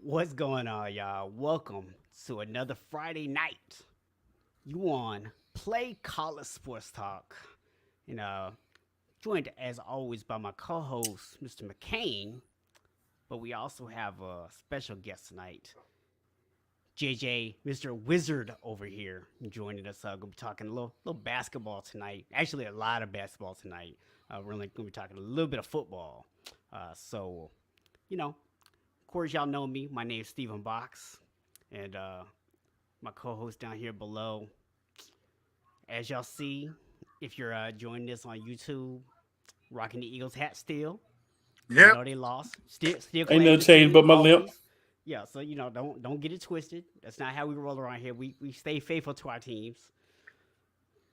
What's going on, y'all? Welcome to another Friday night. You on Play College Sports Talk. You know, joined as always by my co-host, Mr. McCain. But we also have a special guest tonight, JJ, Mr. Wizard over here, joining us. Gonna be talking a little basketball tonight. Actually, a lot of basketball tonight. We're only gonna be talking a little bit of football. So, you know, of course, y'all know me. My name is Stephen Box, and my co-host down here below. As y'all see, if you're joining us on YouTube, rocking the Eagles hat still, even Yep. though they lost, still Ain't claiming no the change team but my limp. always. Yeah, so don't get it twisted. That's not how we roll around here. We stay faithful to our teams.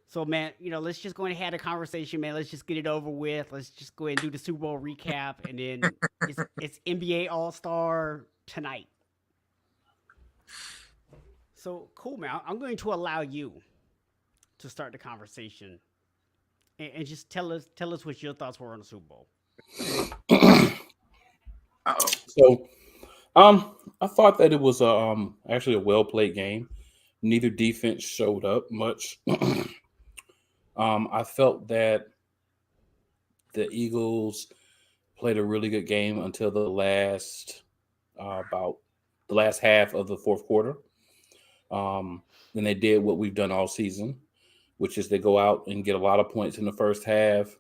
So man, let's just go ahead and have a conversation, man. Let's just get it over with. Let's just go ahead and do the Super Bowl recap, and then it's NBA All-Star tonight. So cool, man. I'm going to allow you to start the conversation, and just tell us what your thoughts were on the Super Bowl. Uh-oh. So, I thought that it was actually a well played game. Neither defense showed up much. I felt that the Eagles played a really good game until about the last half of the fourth quarter. Then they did what we've done all season, which is they go out and get a lot of points in the first half,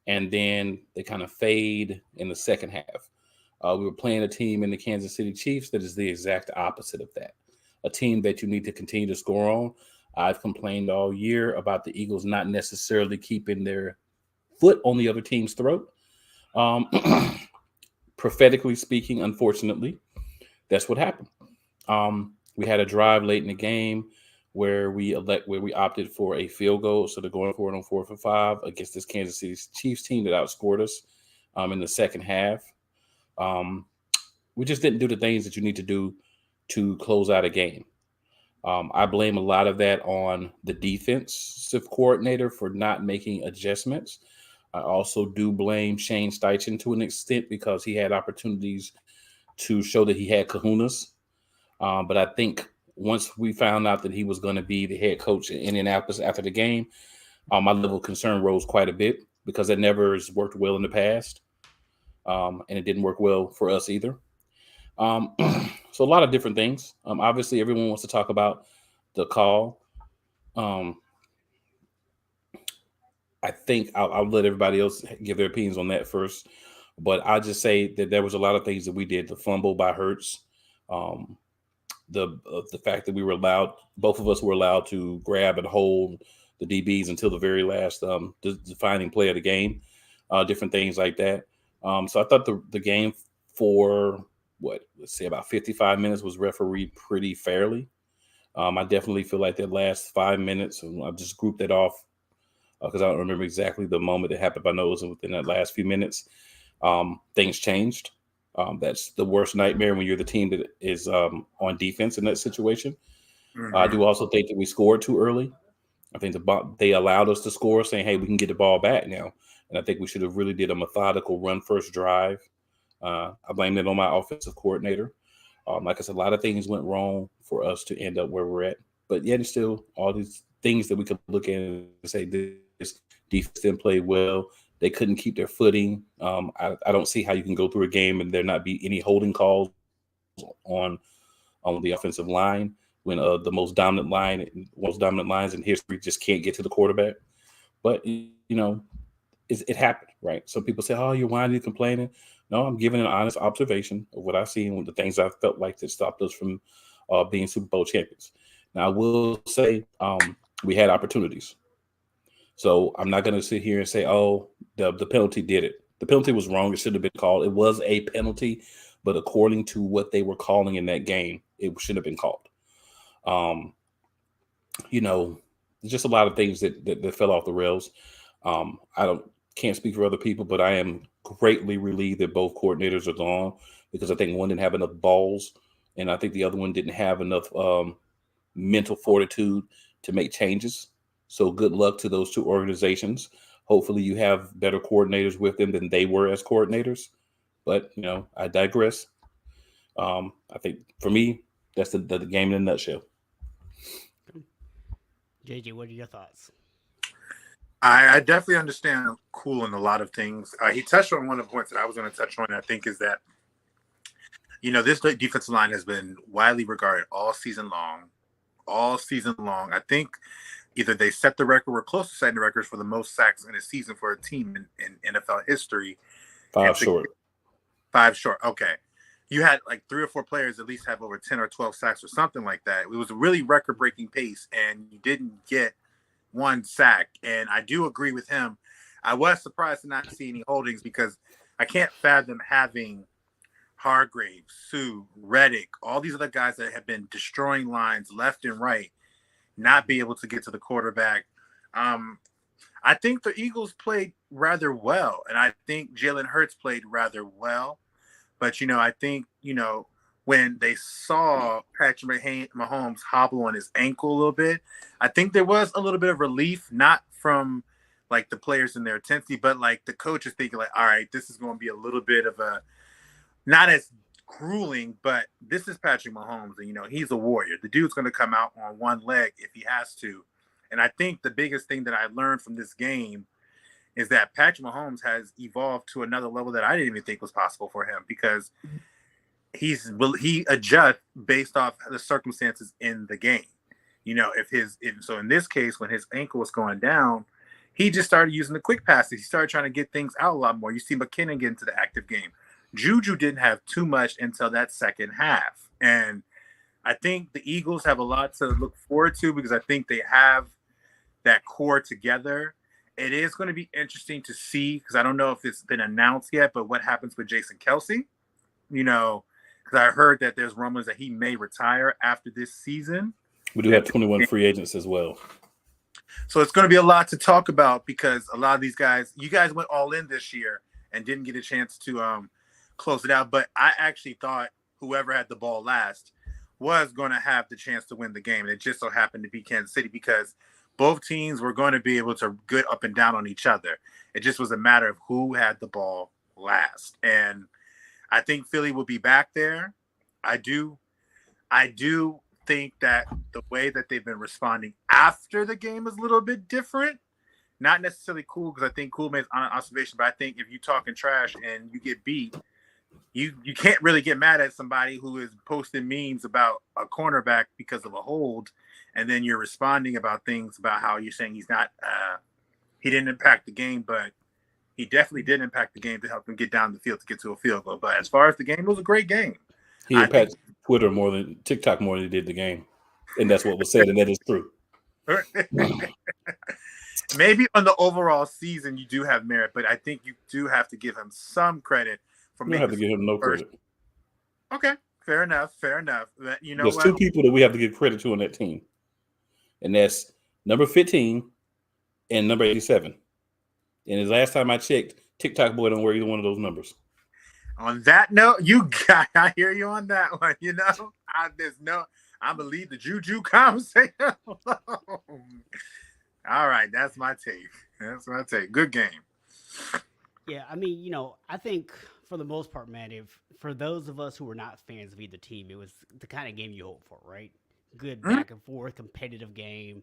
and then they kind of fade in the second half. We were playing a team in the Kansas City Chiefs that is the exact opposite of that. A team that you need to continue to score on. I've complained all year about the Eagles not necessarily keeping their foot on the other team's throat. Um, Prophetically speaking, unfortunately, that's what happened. We had a drive late in the game where we opted for a field goal, so they're going for it on 4 for 5 against this Kansas City Chiefs team that outscored us in the second half. We just didn't do the things that you need to do to close out a game. I blame a lot of that on the defensive coordinator for not making adjustments. I also do blame Shane Steichen to an extent because he had opportunities to show that he had kahunas. But I think once we found out that he was going to be the head coach in Indianapolis after the game, my level of concern rose quite a bit because it never has worked well in the past. And it didn't work well for us either. So a lot of different things. Obviously, everyone wants to talk about the call. I think I'll let everybody else give their opinions on that first. But I'll just say that there was a lot of things that we did. The fumble by Hurts, the fact that both of us were allowed to grab and hold the DBs until the very last defining play of the game, different things like that. So I thought the game for let's say about 55 minutes was refereed pretty fairly. I definitely feel like that last 5 minutes, and I just grouped it off because I don't remember exactly the moment it happened, but I know it was within that last few minutes. Things changed. That's the worst nightmare when you're the team that is on defense in that situation. I do also think that we scored too early. I think they allowed us to score, saying, "Hey, we can get the ball back now." And I think we should have really did a methodical run first drive. I blame it on my offensive coordinator. Like I said, a lot of things went wrong for us to end up where we're at. But yet, it's still all these things that we could look at and say this defense didn't play well. They couldn't keep their footing. I don't see how you can go through a game and there not be any holding calls on the offensive line when the most dominant lines in history just can't get to the quarterback. But it happened, right? Some people say, "Oh, you're whining, complaining." No, I'm giving an honest observation of what I've seen with the things I felt like that stopped us from being Super Bowl champions. Now, I will say we had opportunities. So I'm not going to sit here and say, "Oh, the penalty did it." The penalty was wrong. It should have been called. It was a penalty, but according to what they were calling in that game, it should have been called. Just a lot of things that fell off the rails. I can't speak for other people, but I am greatly relieved that both coordinators are gone because I think one didn't have enough balls, and I think the other one didn't have enough mental fortitude to make changes. So good luck to those two organizations. Hopefully you have better coordinators with them than they were as coordinators. But, I digress. I think for me, that's the game in a nutshell. JJ, what are your thoughts? I definitely understand Cool in a lot of things. He touched on one of the points that I was going to touch on. I think is that, this defensive line has been widely regarded all season long. All season long. I think either they set the record or close to setting the records for the most sacks in a season for a team in NFL history. 5 short. 5 short. Okay. You had like 3 or 4 players at least have over 10 or 12 sacks or something like that. It was a really record-breaking pace, and you didn't get 1 sack. And I do agree with him. I was surprised to not see any holdings because I can't fathom having Hargraves, Sue, Reddick, all these other guys that have been destroying lines left and right, not be able to get to the quarterback. I think the Eagles played rather well, and I think Jalen Hurts played rather well. But, I think, when they saw Patrick Mahomes hobble on his ankle a little bit, I think there was a little bit of relief, not from, like, the players in their intensity, but, like, the coaches thinking, like, all right, this is going to be a little bit of a not as grueling, but this is Patrick Mahomes, and, he's a warrior. The dude's going to come out on one leg if he has to. And I think the biggest thing that I learned from this game is that Patrick Mahomes has evolved to another level that I didn't even think was possible for him because he adjusts based off the circumstances in the game. So in this case, when his ankle was going down, he just started using the quick passes. He started trying to get things out a lot more. You see McKinnon get into the active game. Juju didn't have too much until that second half. And I think the Eagles have a lot to look forward to because I think they have that core together. It is going to be interesting to see because I don't know if it's been announced yet, but what happens with Jason Kelce? Because I heard that there's rumors that he may retire after this season. We do have 21 free agents as well. So it's going to be a lot to talk about because a lot of these guys, you guys went all in this year and didn't get a chance to close it out. But I actually thought whoever had the ball last was going to have the chance to win the game. And it just so happened to be Kansas City because both teams were going to be able to get up and down on each other. It just was a matter of who had the ball last. And I think Philly will be back there. I do think that the way that they've been responding after the game is a little bit different. Not necessarily Cool because I think Cool made an observation, but I think if you're talking trash and you get beat, you can't really get mad at somebody who is posting memes about a cornerback because of a hold, and then you're responding about things about how you're saying he's not he didn't impact the game, but he definitely did impact the game to help him get down the field to get to a field goal. But as far as the game, it was a great game. He impacted Twitter more than TikTok more than he did the game. And that's what was said, and that is true. Maybe on the overall season you do have merit, but I think you do have to give him some credit for You don't have to give him no credit. Okay, fair enough. There's 2 people that we have to give credit to on that team. And that's number 15 and number 87. And the last time I checked, TikTok boy don't wear either one of those numbers. On that note, I hear you on that one. I'm gonna leave the Juju conversation alone. All right, that's my take. Good game. Yeah, I mean, I think for the most part, man, for those of us who were not fans of either team, it was the kind of game you hope for, right? Good back and forth, competitive game,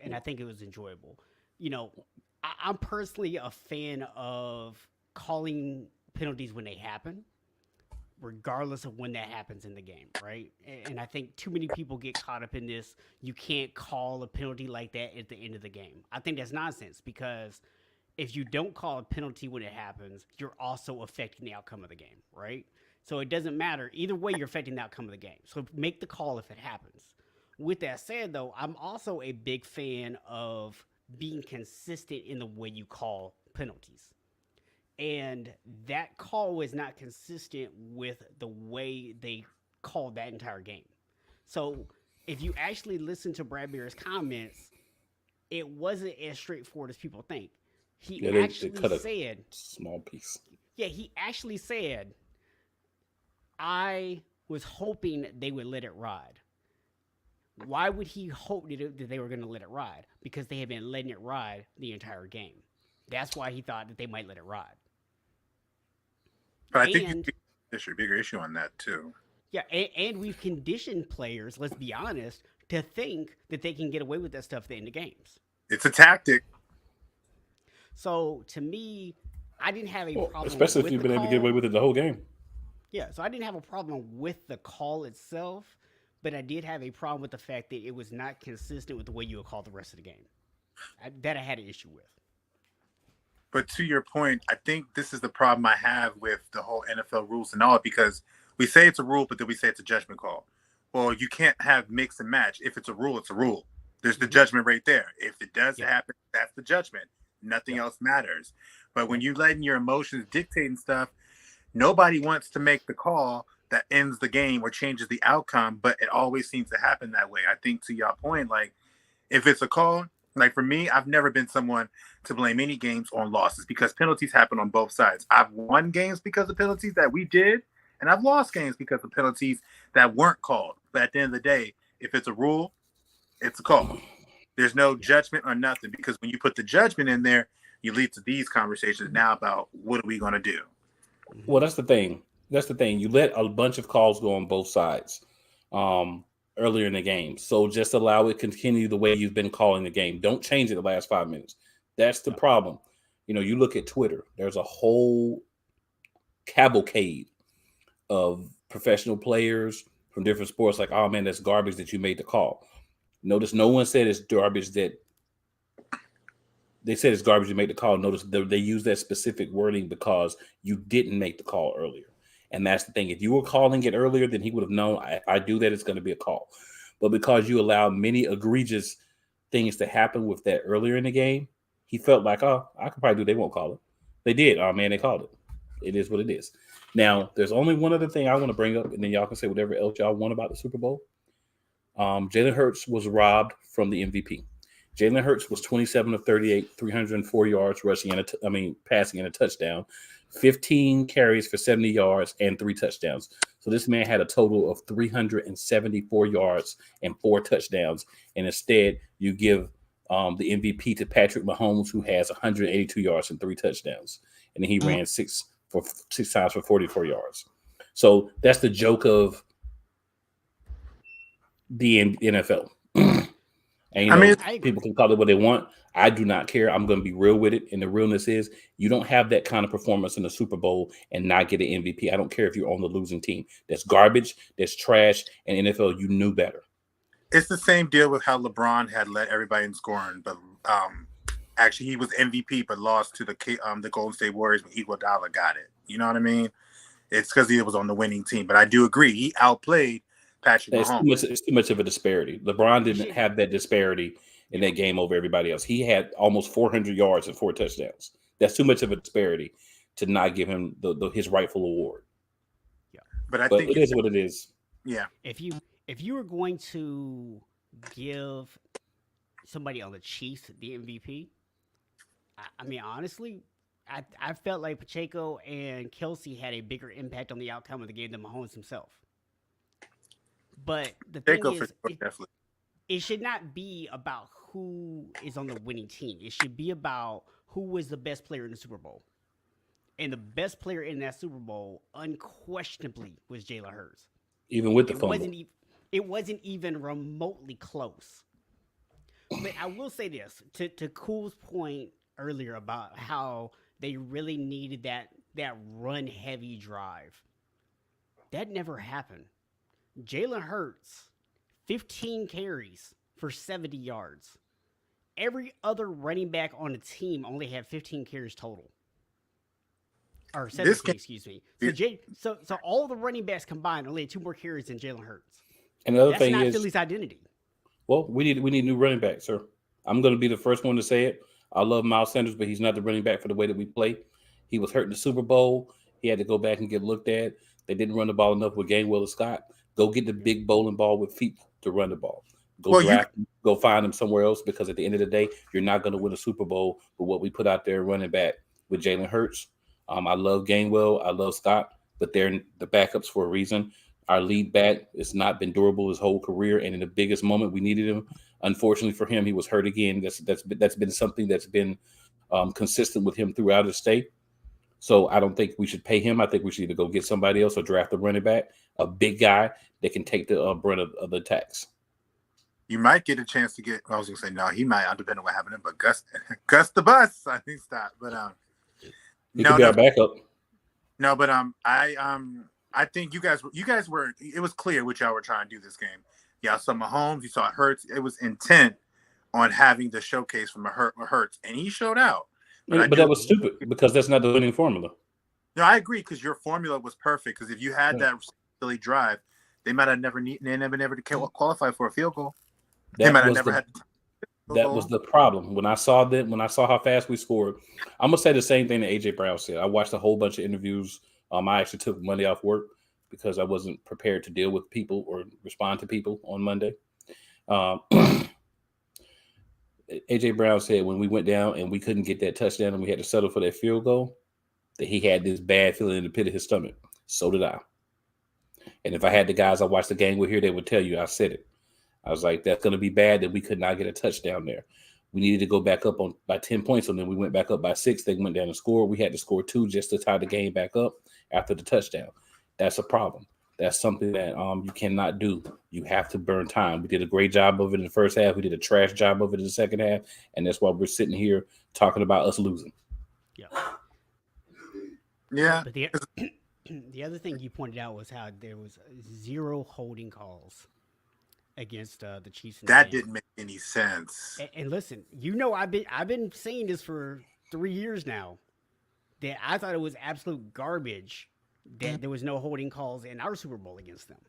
and I think it was enjoyable. I'm personally a fan of calling penalties when they happen, regardless of when that happens in the game, right? And I think too many people get caught up in this. You can't call a penalty like that at the end of the game. I think that's nonsense because if you don't call a penalty when it happens, you're also affecting the outcome of the game, right? So it doesn't matter. Either way, you're affecting the outcome of the game. So make the call if it happens. With that said, though, I'm also a big fan of being consistent in the way you call penalties. And that call was not consistent with the way they called that entire game. So if you actually listen to Bradbury's comments, it wasn't as straightforward as people think. He actually said small piece. Yeah, he actually said, I was hoping they would let it ride. Why would he hope that they were going to let it ride? Because they had been letting it ride the entire game. That's why he thought that they might let it ride. But I think there's a bigger issue on that too. Yeah, and we've conditioned players, let's be honest, to think that they can get away with that stuff at the end of games. It's a tactic. So to me, I didn't have a Well, problem especially if with you've the been able to get away call. with it the whole game. Yeah, so I didn't have a problem with the call itself, but I did have a problem with the fact that it was not consistent with the way you would call the rest of the game. That I had an issue with. But to your point, I think this is the problem I have with the whole NFL rules and all, because we say it's a rule, but then we say it's a judgment call. Well, you can't have mix and match. If it's a rule, it's a rule. There's the judgment right there. If it does happen, that's the judgment. Nothing else matters. But when you're letting your emotions dictate and stuff, nobody wants to make the call that ends the game or changes the outcome, but it always seems to happen that way. I think to your point, like if it's a call, like for me, I've never been someone to blame any games on losses because penalties happen on both sides. I've won games because of penalties that we did, and I've lost games because of penalties that weren't called. But at the end of the day, if it's a rule, it's a call. There's no judgment or nothing, because when you put the judgment in there, you lead to these conversations now about what are we going to do? Well, that's the thing. That's the thing. You let a bunch of calls go on both sides earlier in the game. So just allow it to continue the way you've been calling the game. Don't change it the last 5 minutes. That's the problem. You know, you look at Twitter, there's a whole cavalcade of professional players from different sports like, oh, man, that's garbage that you made the call. Notice no one said it's garbage that they said it's garbage you make the call. Notice they use that specific wording because you didn't make the call earlier. And that's the thing. If you were calling it earlier, then he would have known if I do that, it's going to be a call. But because you allowed many egregious things to happen with that earlier in the game, he felt like, oh, I could probably do it. They won't call it. They did. Oh, man, they called it. It is what it is. Now, there's only one other thing I want to bring up, and then y'all can say whatever else y'all want about the Super Bowl. Jalen Hurts was robbed from the MVP. Jalen Hurts was 27 of 38, 304 yards passing and a touchdown, 15 carries for 70 yards and 3 touchdowns. So this man had a total of 374 yards and 4 touchdowns. And instead, you give the MVP to Patrick Mahomes, who has 182 yards and 3 touchdowns. And then he ran six times for 44 yards. So that's the joke of the NFL. And people can call it what they want. I do not care. I'm going to be real with it. And the realness is you don't have that kind of performance in the Super Bowl and not get an MVP. I don't care if you're on the losing team. That's garbage. That's trash. And NFL, you knew better. It's the same deal with how LeBron had led everybody in scoring, but actually he was MVP, but lost to the Golden State Warriors when Iguodala got it. You know what I mean? It's because he was on the winning team. But I do agree. He outplayed Patrick Mahomes. It's too much of a disparity. LeBron didn't have that disparity in that game over everybody else. He had almost 400 yards and 4 touchdowns. That's too much of a disparity to not give him his rightful award. Yeah, but I think it is what it is. Yeah. If you were going to give somebody on the Chiefs the MVP, I mean honestly, I felt like Pacheco and Kelsey had a bigger impact on the outcome of the game than Mahomes himself. But the thing is, it should not be about who is on the winning team. It should be about who was the best player in the Super Bowl. And the best player in that Super Bowl, unquestionably, was Jalen Hurts. Even with the fumble. It wasn't even remotely close. But I will say this, to Cool's point earlier about how they really needed that run-heavy drive. That never happened. Jalen Hurts, 15 carries for 70 yards. Every other running back on the team only had 15 carries total. Or 17, excuse me. So all the running backs combined only had 2 more carries than Jalen Hurts. And the other That's thing not is Philly's identity. Well, we need new running backs, sir. I'm going to be the first one to say it. I love Miles Sanders, but he's not the running back for the way that we play. He was hurt in the Super Bowl. He had to go back and get looked at. They didn't run the ball enough with Gainwell and Scott. Go get the big bowling ball with feet to run the ball. Go find him somewhere else, because at the end of the day, you're not going to win a Super Bowl with what we put out there running back with Jalen Hurts. I love Gainwell. I love Scott, but they're the backups for a reason. Our lead back has not been durable his whole career, and in the biggest moment we needed him, unfortunately for him, he was hurt again. That's been something that's been consistent with him throughout his stay. So I don't think we should pay him. I think we should either go get somebody else or draft a running back, a big guy that can take the brunt of the attacks. You might get a chance to get. I was gonna say no. He might. Depending on what happened, but Gus the bus. I think stop. But he could be our backup. No, but I think you guys were. It was clear what y'all were trying to do this game. Y'all saw Mahomes. You saw Hurts. It was intent on having the showcase from Hurts, and he showed out. But that was stupid because that's not the winning formula. No, I agree because your formula was perfect. Because if you had that silly drive, they might have never qualify for a field goal. They might have never had. That was the problem. When I saw how fast we scored, I'm gonna say the same thing that AJ Brown said. I watched a whole bunch of interviews. I actually took Monday off work because I wasn't prepared to deal with people or respond to people on Monday. AJ Brown said when we went down and we couldn't get that touchdown and we had to settle for that field goal, that he had this bad feeling in the pit of his stomach. So did I. And if I had the guys I watched the game with here, they would tell you I said it. I was like, that's going to be bad that we could not get a touchdown there. We needed to go back up by 10 points, and then we went back up by 6. They went down and scored. We had to score 2 just to tie the game back up after the touchdown. That's a problem. That's something that you cannot do. You have to burn time. We did a great job of it in the first half. We did a trash job of it in the second half, and that's why we're sitting here talking about us losing. Yeah. Yeah. But the other thing you pointed out was how there was 0 holding calls against the Chiefs. That didn't make any sense. And listen, I've been saying this for 3 years now, that I thought it was absolute garbage that there was no holding calls in our Super Bowl against them.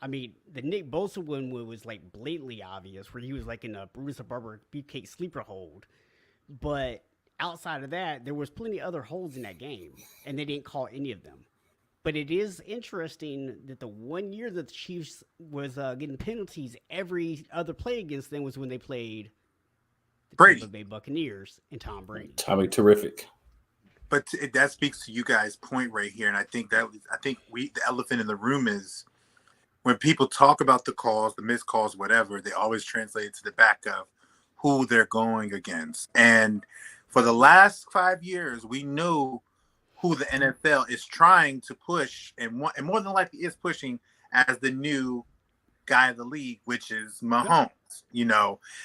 I mean, the Nick Bosa one was like blatantly obvious, where he was like in a Bruce Barber beefcake sleeper hold. But outside of that, there was plenty of other holds in that game, and they didn't call any of them. But it is interesting that the 1 year that the Chiefs was getting penalties every other play against them was when they played the Tampa Bay Buccaneers and Tom Brady. Tommy, terrific. But that speaks to you guys' point right here, and I think the elephant in the room is when people talk about the calls, the missed calls, whatever, they always translate it to the back of who they're going against. And for the last 5 years, we knew who the NFL is trying to push, and more than likely is pushing as the new guy of the league, which is Mahomes.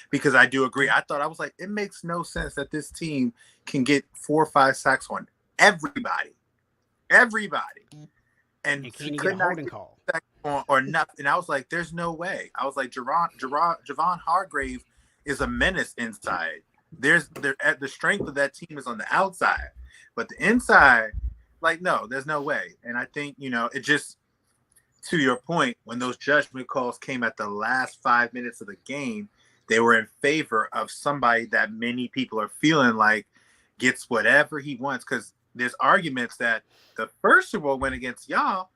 Because I do agree. I was like, it makes no sense that this team can get 4 or 5 sacks on everybody, and he could not get a call or nothing. And I was like, there's no way. I was like, Javon Hargrave is a menace inside. The strength of that team is on the outside, but the inside, like, no, there's no way. And I think, it just, to your point, when those judgment calls came at the last 5 minutes of the game, they were in favor of somebody that many people are feeling like gets whatever he wants. Because there's arguments that the first Super Bowl went against y'all,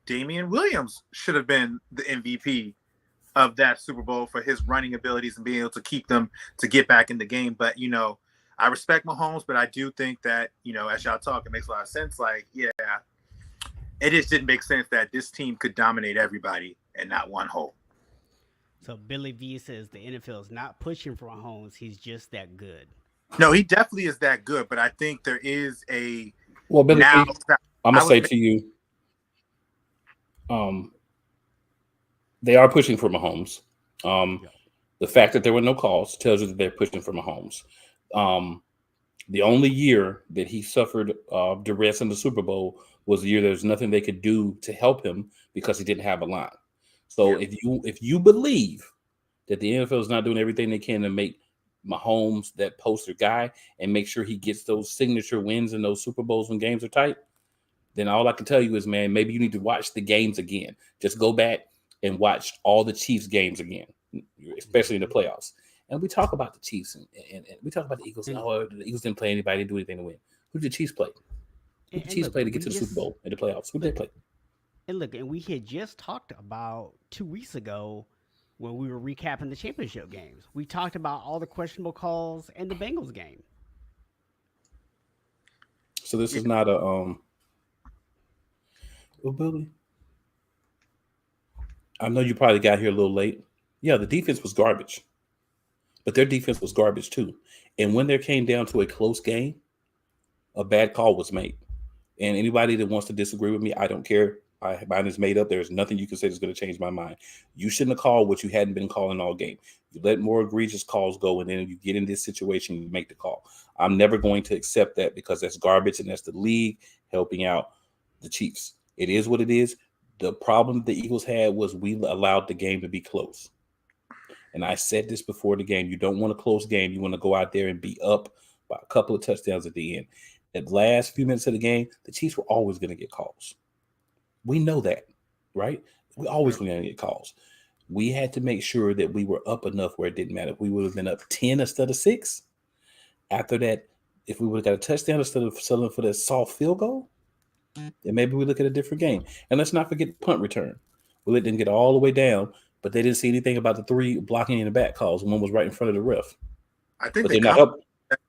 Damian Williams should have been the MVP of that Super Bowl for his running abilities and being able to keep them to get back in the game. But, I respect Mahomes, but I do think that, as y'all talk, it makes a lot of sense. Like, yeah, it just didn't make sense that this team could dominate everybody and not one hole. So Billy V says the NFL is not pushing for Mahomes. He's just that good. No, he definitely is that good, but I think there is a – Well, Billy, I'm going to say to you, they are pushing for Mahomes. The fact that there were no calls tells you that they're pushing for Mahomes. The only year that he suffered duress in the Super Bowl was the year there's nothing they could do to help him because he didn't have a line. So if you believe that the NFL is not doing everything they can to make Mahomes that poster guy and make sure he gets those signature wins in those Super Bowls when games are tight, then all I can tell you is, man, maybe you need to watch the games again. Just go back and watch all the Chiefs games again, especially in the playoffs. And we talk about the Chiefs and we talk about the Eagles. And, the Eagles didn't play anybody, didn't do anything to win. Who did the Chiefs play? Who did the Chiefs play to get to the Super Bowl in the playoffs? Who did they play? And look, and we had just talked about 2 weeks ago when we were recapping the championship games. We talked about all the questionable calls and the Bengals game. So this is not a well, Billy, I know you probably got here a little late. Yeah, the defense was garbage. But their defense was garbage too. And when there came down to a close game, a bad call was made. And anybody that wants to disagree with me, I don't care. Mine is made up. There's nothing you can say that's going to change my mind. You shouldn't have called what you hadn't been calling all game. You let more egregious calls go, and then you get in this situation, you make the call. I'm never going to accept that because that's garbage, and that's the league helping out the Chiefs. It is what it is. The problem the Eagles had was we allowed the game to be close. And I said this before the game. You don't want a close game. You want to go out there and be up by a couple of touchdowns at the end. At the last few minutes of the game, the Chiefs were always going to get calls. We know that, right? We always going to get calls. We had to make sure that we were up enough where it didn't matter. If we would have been up 10 instead of 6. After that, if we would have got a touchdown instead of settling for that soft field goal, then maybe we look at a different game. And let's not forget the punt return. We let them get all the way down, but they didn't see anything about the 3 blocking in the back calls. One was right in front of the ref. I think they're not helping.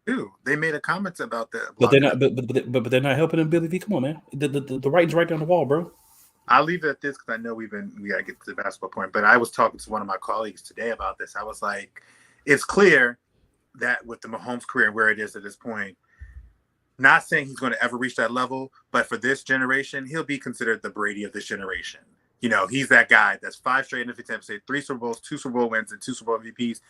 Too. They made a comment about that. But they're not. But they're not helping them, Billy V. Come on, man. The writing's right down the wall, bro. I'll leave it at this because I know we gotta get to the basketball point. But I was talking to one of my colleagues today about this. I was like, it's clear that with the Mahomes career and where it is at this point, not saying he's going to ever reach that level, but for this generation, he'll be considered the Brady of this generation. You know, he's that guy that's 5 straight NFC championships, 3 Super Bowls, 2 Super Bowl wins, and 2 Super Bowl MVPs.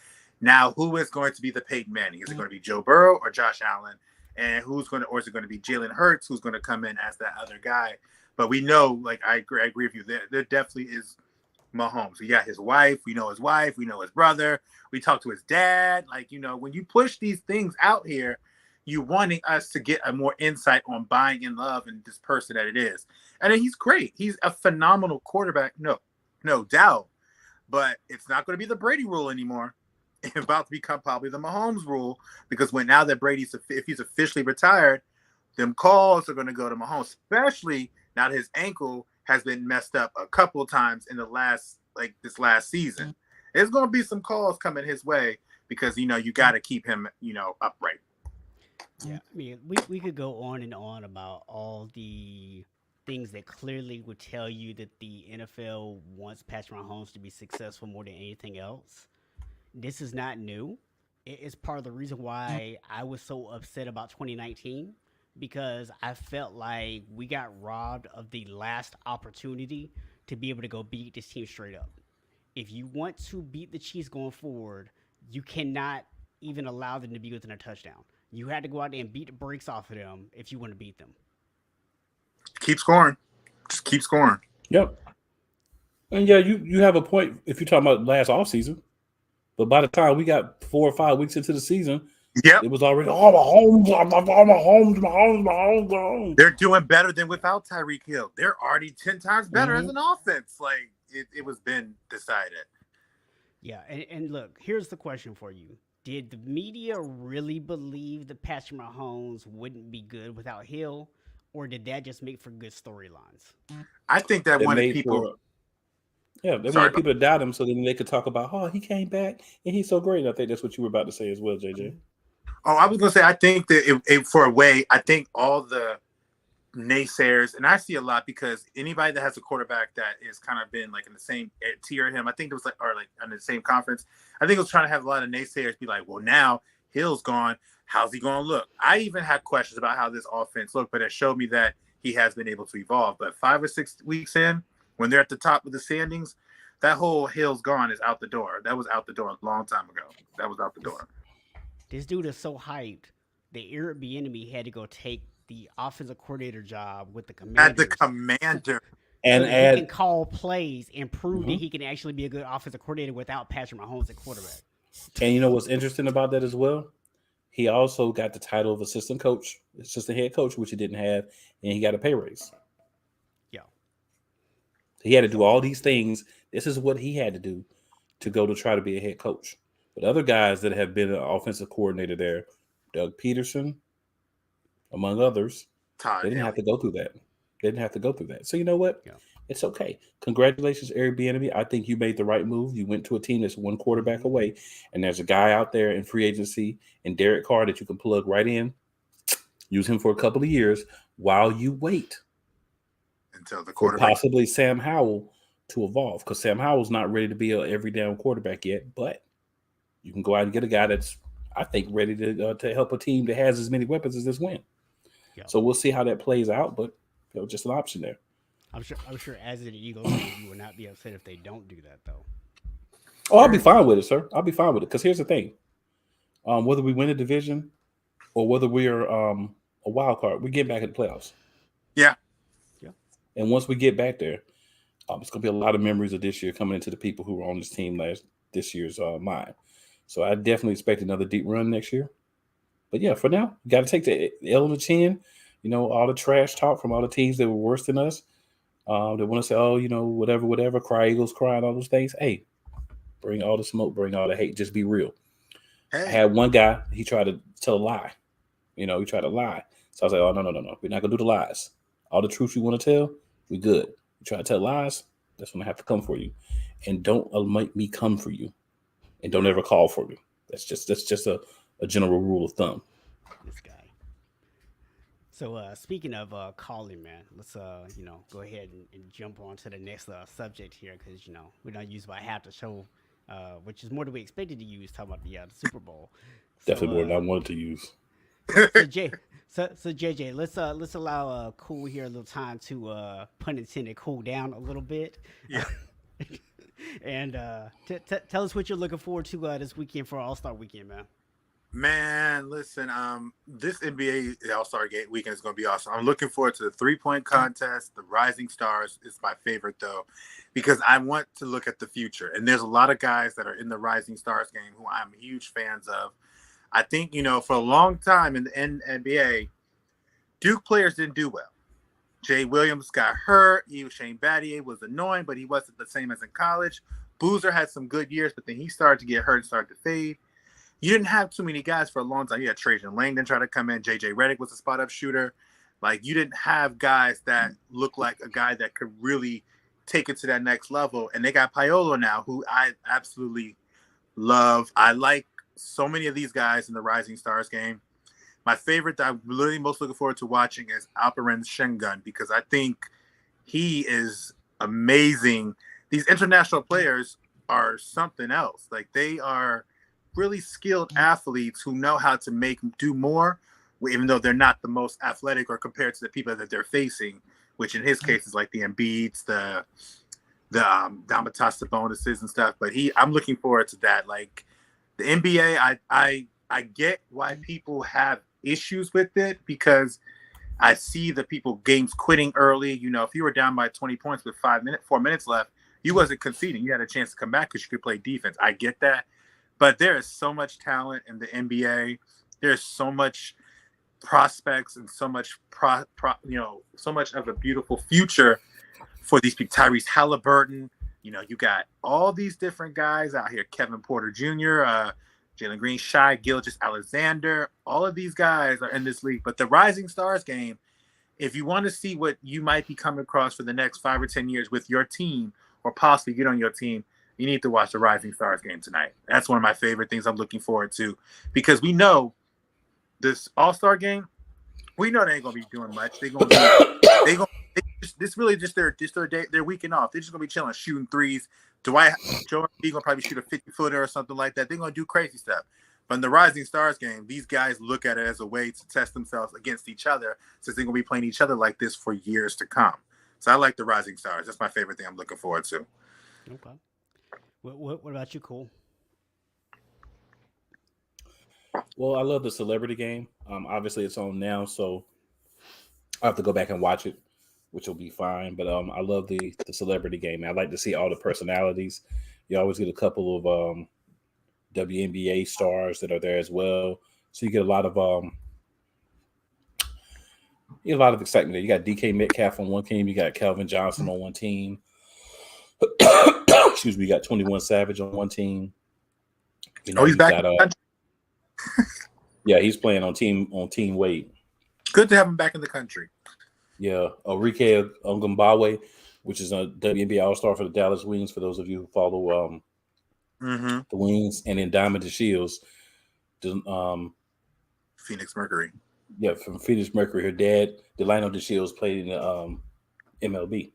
Now, who is going to be the Peyton Manning? Is it going to be Joe Burrow or Josh Allen? And or is it going to be Jalen Hurts, who's going to come in as that other guy? But we know, like, I agree with you. There definitely is Mahomes. He got his wife. We know his wife. We know his brother. We talked to his dad. Like, you know, when you push these things out here, you wanting us to get a more insight on buying in love and this person that it is. And then he's great. He's a phenomenal quarterback. No doubt. But it's not going to be the Brady rule anymore. It's about to become probably the Mahomes rule, because now that if he's officially retired, them calls are going to go to Mahomes, especially now that his ankle has been messed up a couple of times in this last season. There's going to be some calls coming his way because, you know, you got to keep him, you know, upright. Yeah, I mean, we could go on and on about all the things that clearly would tell you that the NFL wants Patrick Mahomes to be successful more than anything else. This is not new. It's part of the reason why I was so upset about 2019, because I felt like we got robbed of the last opportunity to be able to go beat this team straight up. If you want to beat the Chiefs going forward, you cannot even allow them to be within a touchdown. You had to go out there and beat the brakes off of them if you want to beat them. Keep scoring. Just keep scoring. Yep. And yeah, you have a point if you're talking about last offseason. But by the time we got 4 or 5 weeks into the season, it was already Mahomes. They're doing better than without Tyreek Hill. They're already 10 times better as an offense. Like it was been decided. Yeah, and look, here's the question for you. Did the media really believe that Patrick Mahomes wouldn't be good without Hill, or did that just make for good storylines? I think that wanted people. They wanted people to doubt him so then they could talk about, oh, he came back and he's so great. And I think that's what you were about to say as well, JJ. Oh, I was going to say, I think that for a way, I think all the naysayers, and I see a lot because anybody that has a quarterback that is kind of been like in the same tier of him, I think it was like in the same conference. I think it was trying to have a lot of naysayers be like, well, now Hill's gone. How's he going to look? I even had questions about how this offense looked, but it showed me that he has been able to evolve. But 5 or 6 weeks in, when they're at the top of the standings, that whole Hill's gone is out the door. That was out the door a long time ago. That was out the door. This dude is so hyped that Airbnb had to go take the offensive coordinator job with the Commanders. At the Commander. And he can call plays and prove that he can actually be a good offensive coordinator without Patrick Mahomes at quarterback. And you know what's interesting about that as well? He also got the title of assistant head coach, which he didn't have, and he got a pay raise. Yeah. He had to do all these things. This is what he had to do to go to try to be a head coach. But other guys that have been an offensive coordinator there, Doug Peterson, among others, they didn't have to go through that. So you know what? Yeah. It's okay. Congratulations, Airbnb. I think you made the right move. You went to a team that's one quarterback away, and there's a guy out there in free agency in Derek Carr that you can plug right in, use him for a couple of years while you wait until the quarterback, or possibly Sam Howell, to evolve, because Sam Howell's not ready to be an every down quarterback yet, but you can go out and get a guy that's, I think, ready to help a team that has as many weapons as this win. Yeah. So we'll see how that plays out, but just an option there. I'm sure. As an Eagles fan, you will not be upset if they don't do that, though. Oh, I'll be fine with it, sir. I'll be fine with it because here's the thing: whether we win a division or whether we are a wild card, we get back in the playoffs. Yeah. Yeah. And once we get back there, it's going to be a lot of memories of this year coming into the people who were on this team this year's mind. So I definitely expect another deep run next year. But yeah, for now, you got to take the L on the chin. All the trash talk from all the teams that were worse than us. They want to say, oh, whatever, cry Eagles, cry, and all those things. Hey, bring all the smoke, bring all the hate. Just be real. Hey. I had one guy, he tried to tell a lie. He tried to lie. So I was like, oh, no. We're not going to do the lies. All the truth you want to tell, we good. You try to tell lies, that's when I have to come for you. And don't make me come for you. And don't ever call for me. That's just a general rule of thumb. This guy. So speaking of calling, man, let's go ahead and jump on to the next subject here because we don't use about half the show, which is more than we expected to use talking about the Super Bowl. Definitely more than I wanted to use. So JJ, let's allow Cool here a little time to pun intended cool down a little bit. Yeah. And tell us what you're looking forward to this weekend for All-Star Weekend, man. Man, listen, this NBA All-Star Weekend is going to be awesome. I'm looking forward to the 3-point contest. The Rising Stars is my favorite, though, because I want to look at the future. And there's a lot of guys that are in the Rising Stars game who I'm huge fans of. I think, for a long time in the NBA, Duke players didn't do well. Jay Williams got hurt. Shane Battier was annoying, but he wasn't the same as in college. Boozer had some good years, but then he started to get hurt and started to fade. You didn't have too many guys for a long time. You had Trajan Langdon try to come in. J.J. Redick was a spot-up shooter. Like, you didn't have guys that looked like a guy that could really take it to that next level. And they got Paolo now, who I absolutely love. I like so many of these guys in the Rising Stars game. My favorite that I'm really most looking forward to watching is Alperen Şengün because I think he is amazing. These international players are something else. Like, they are really skilled athletes who know how to do more, even though they're not the most athletic or compared to the people that they're facing, which in his case is like the Embiids, the Domantas Sabonis and stuff. But I'm looking forward to that. Like, the NBA, I get why people have issues with it because I see the games quitting early. If you were down by 20 points with 4 minutes left, you wasn't conceding. You had a chance to come back because you could play defense. I get that. But there is so much talent in the NBA. There's so much prospects and so much so much of a beautiful future for these people. Tyrese Halliburton, you got all these different guys out here. Kevin Porter Jr., Jalen Green, Shai Gilgeous-Alexander, all of these guys are in this league. But the Rising Stars game, if you want to see what you might be coming across for the next 5 or 10 years with your team or possibly get on your team, you need to watch the Rising Stars game tonight. That's one of my favorite things I'm looking forward to because we know this All-Star game, we know they ain't gonna be doing much. This really just their weekend off. They're just gonna be chilling, shooting threes. Joel Embiid gonna probably shoot a 50-footer or something like that. They're gonna do crazy stuff. But in the Rising Stars game, these guys look at it as a way to test themselves against each other since they're gonna be playing each other like this for years to come. So I like the Rising Stars. That's my favorite thing I'm looking forward to. Okay. What about you, Cole? Well, I love the celebrity game. Obviously, it's on now, so I have to go back and watch it, which will be fine. But I love the celebrity game. I like to see all the personalities. You always get a couple of WNBA stars that are there as well, so you get a lot of excitement there. You got DK Metcalf on one team. You got Calvin Johnson on one team. Excuse me. You got 21 Savage on one team. He's back. Yeah, he's playing on Team Wade. Good to have him back in the country. Yeah, Onyeka Okongwu, which is a WNBA All-Star for the Dallas Wings. For those of you who follow the Wings, and then Diamond DeShields, Phoenix Mercury. Yeah, from Phoenix Mercury. Her dad, Delano DeShields, played in the MLB.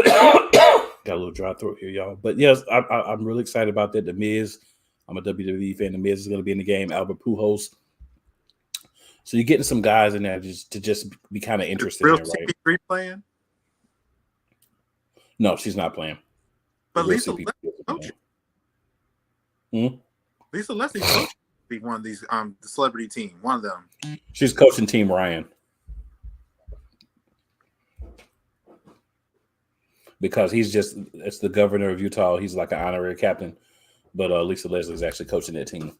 Got a little dry throat here, y'all. But yes, I'm really excited about that. The Miz, I'm a WWE fan. The Miz is going to be in the game. Albert Pujols So you're getting some guys in there just to be kind of interested Real in it, right? CP3 playing? No, she's not playing. But The real Lisa CP3 Leslie isn't coaching. playing. Lisa Leslie coaching one of these the celebrity team. One of them. She's coaching Team Ryan. Because it's the governor of Utah. He's like an honorary captain. But Lisa Leslie is actually coaching that team.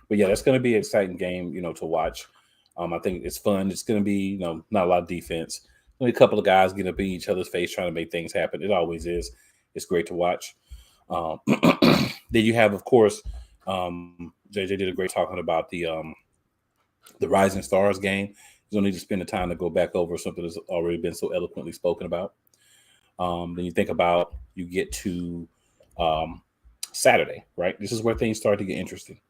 But yeah, that's going to be an exciting game, to watch. I think it's fun. It's going to be, not a lot of defense. Only a couple of guys getting up in each other's face trying to make things happen. It always is. It's great to watch. Then you have, of course, JJ did a great talking about the Rising Stars game. You don't need to spend the time to go back over something that's already been so eloquently spoken about. Then you think about, you get to Saturday, right? This is where things start to get interesting.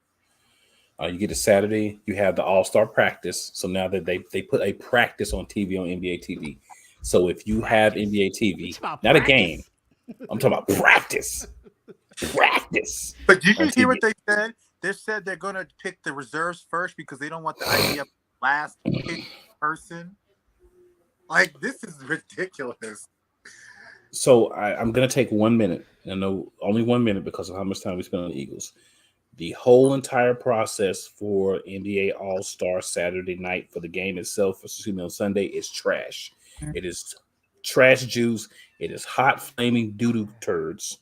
You get to Saturday, you have the All-Star practice. So now that they put a practice on TV on NBA TV. So if you have NBA TV, not a game, I'm talking about practice. Practice. But did you hear what they said? They said they're going to pick the reserves first because they don't want the idea of last pick person. Like, this is ridiculous. So I'm going to take 1 minute. I know only 1 minute because of how much time we spent on the Eagles. The whole entire process for NBA All-Star Saturday night for the game itself, on Sunday, is trash. It is trash juice. It is hot, flaming doo-doo turds.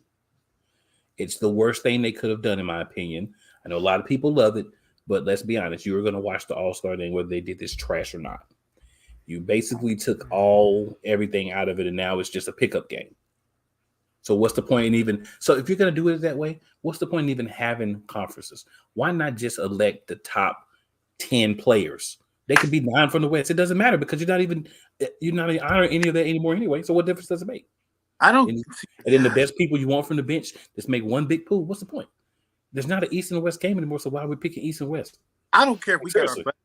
It's the worst thing they could have done, in my opinion. I know a lot of people love it, but let's be honest. You were going to watch the All-Star game whether they did this trash or not. You basically took everything out of it, and now it's just a pickup game. So what's the point in even – so if you're going to do it that way, what's the point in even having conferences? Why not just elect the top 10 players? They could be 9 from the West. It doesn't matter because you're not even honoring any of that anymore anyway. So what difference does it make? I don't. And then the best people you want from the bench, just make one big pool. What's the point? There's not an East and West game anymore, so why are we picking East and West? I don't care if we got our best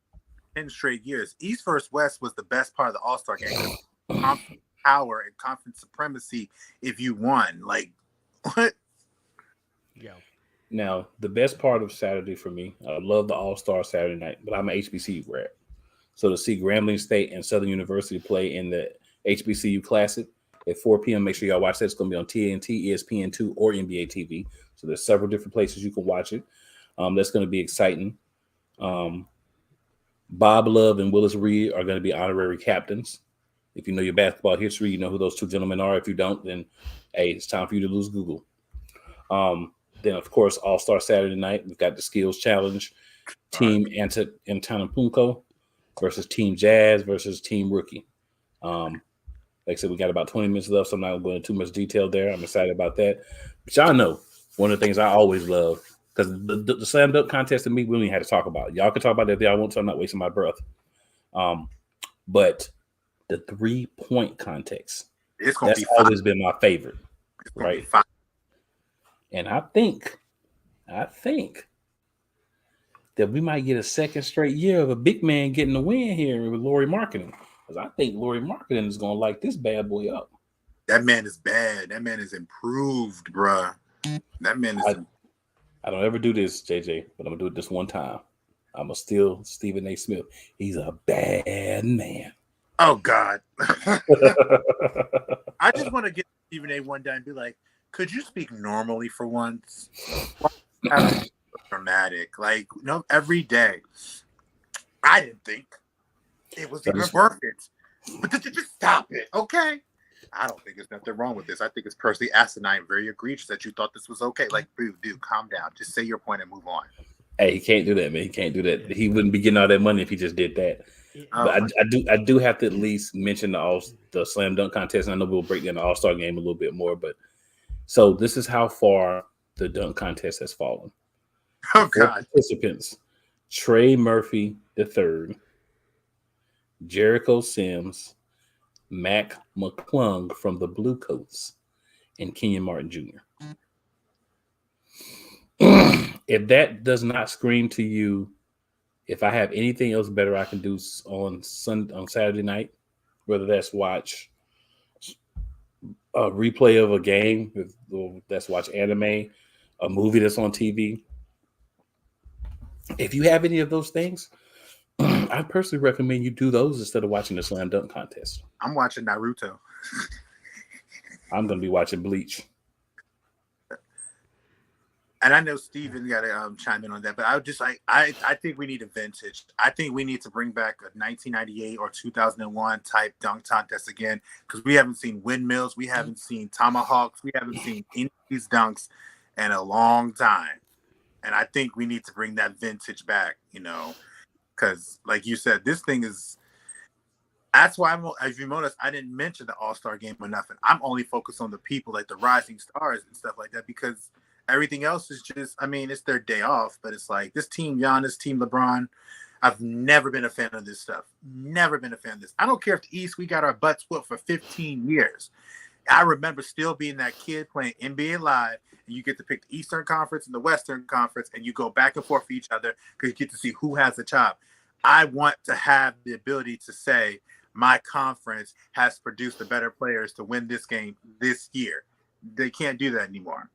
10 straight years. East versus West was the best part of the All-Star game. Conference power and conference supremacy if you won. Like, what? Yeah. Now, the best part of Saturday for me, I love the All-Star Saturday night, but I'm an HBCU grad. So to see Grambling State and Southern University play in the HBCU Classic at 4 p.m., make sure y'all watch that. It's going to be on TNT, ESPN2, or NBA TV. So there's several different places you can watch it. That's going to be exciting. Bob Love and Willis Reed are going to be honorary captains. If you know your basketball history, you know who those two gentlemen are. If you don't, then, hey, it's time for you to lose Google. Then, of course, All-Star Saturday night, we've got the Skills Challenge. Team Antetokounmpo versus Team Jazz versus Team Rookie. Like I said, we got about 20 minutes left, so I'm not going to go into too much detail there. I'm excited about that. But y'all know, one of the things I always love, because the slam dunk contest to me, we don't even have to talk about. Y'all can talk about that if y'all want to. I'm not wasting my breath. But the 3-point contest, that's always been my favorite, right? And I think that we might get a second straight year of a big man getting the win here with Lauri Markkanen. Because I think Lauri Markkanen is going to light this bad boy up. That man is bad. That man is improved, bruh. That man is. I don't ever do this, JJ, but I'm going to do it this one time. I'm going to steal Stephen A. Smith. He's a bad man. Oh, God. I just want to get Stephen A. one day and be like, could you speak normally for once? Dramatic. Like, no, every day. I didn't think it was even perfect. But just stop it, okay? I don't think there's nothing wrong with this. I think it's personally asinine, very egregious that you thought this was okay. Like, dude, calm down. Just say your point and move on. Hey, he can't do that, man. He can't do that. He wouldn't be getting all that money if he just did that. But I do have to at least mention the slam dunk contest. And I know we'll break down the All-Star game a little bit more, but so this is how far the dunk contest has fallen. Oh, God. Participants: Trey Murphy III, Jericho Sims, Mac McClung from the Blue Coats, and Kenyon Martin Jr. If that does not scream to you, if I have anything else better I can do on Saturday night, whether that's watch a replay of a game, that's watch anime, a movie that's on TV. If you have any of those things, I personally recommend you do those instead of watching the slam dunk contest. I'm watching Naruto. I'm going to be watching Bleach. And I know Steven got to chime in on that, but I would just I think we need a vintage. I think we need to bring back a 1998 or 2001 type dunk contest again, because we haven't seen windmills, we haven't seen tomahawks, we haven't seen any of these dunks in a long time. And I think we need to bring that vintage back, because like you said, this thing is. That's why, as you notice, I didn't mention the All-Star game or nothing. I'm only focused on the people, like the rising stars and stuff like that, because everything else is just, it's their day off, but it's like this team Giannis, team LeBron, I've never been a fan of this stuff. Never been a fan of this. I don't care if the East, we got our butts whooped for 15 years. I remember still being that kid playing NBA Live, and you get to pick the Eastern Conference and the Western Conference, and you go back and forth for each other because you get to see who has a job. I want to have the ability to say, my conference has produced the better players to win this game this year. They can't do that anymore.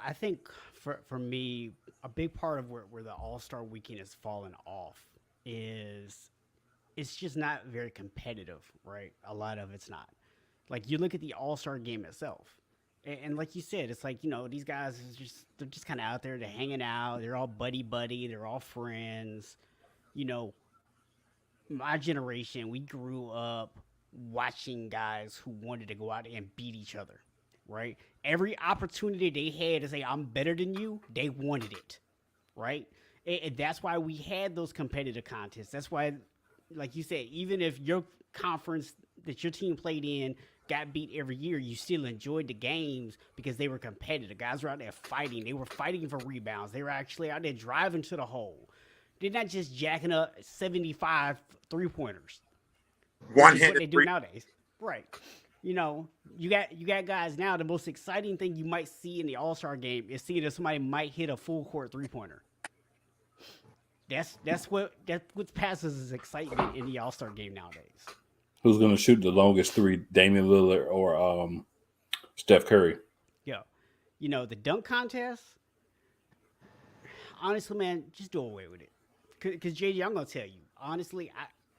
I think for me, a big part of where the All-Star weekend has fallen off is it's just not very competitive, right? A lot of it's not. Like, you look at the All-Star game itself, and like you said, it's like, these guys they're just kind of out there, they're hanging out, they're all buddy, they're all friends. My generation, we grew up watching guys who wanted to go out and beat each other, right? Every opportunity they had to say, I'm better than you, they wanted it, right? And that's why we had those competitive contests. That's why, like you said, even if your conference that your team played in got beat every year, you still enjoyed the games because they were competitive. Guys were out there fighting. They were fighting for rebounds. They were actually out there driving to the hole. They're not just jacking up 75 3-pointers. One-handed what they do nowadays. Right. You got guys now, the most exciting thing you might see in the All-Star game is seeing if somebody might hit a full court 3-pointer. That's what passes as excitement in the All-Star game nowadays. Who's going to shoot the longest three, Damian Lillard or Steph Curry? Yeah. The dunk contest, honestly, man, just do away with it. Because, JJ, I'm going to tell you, honestly,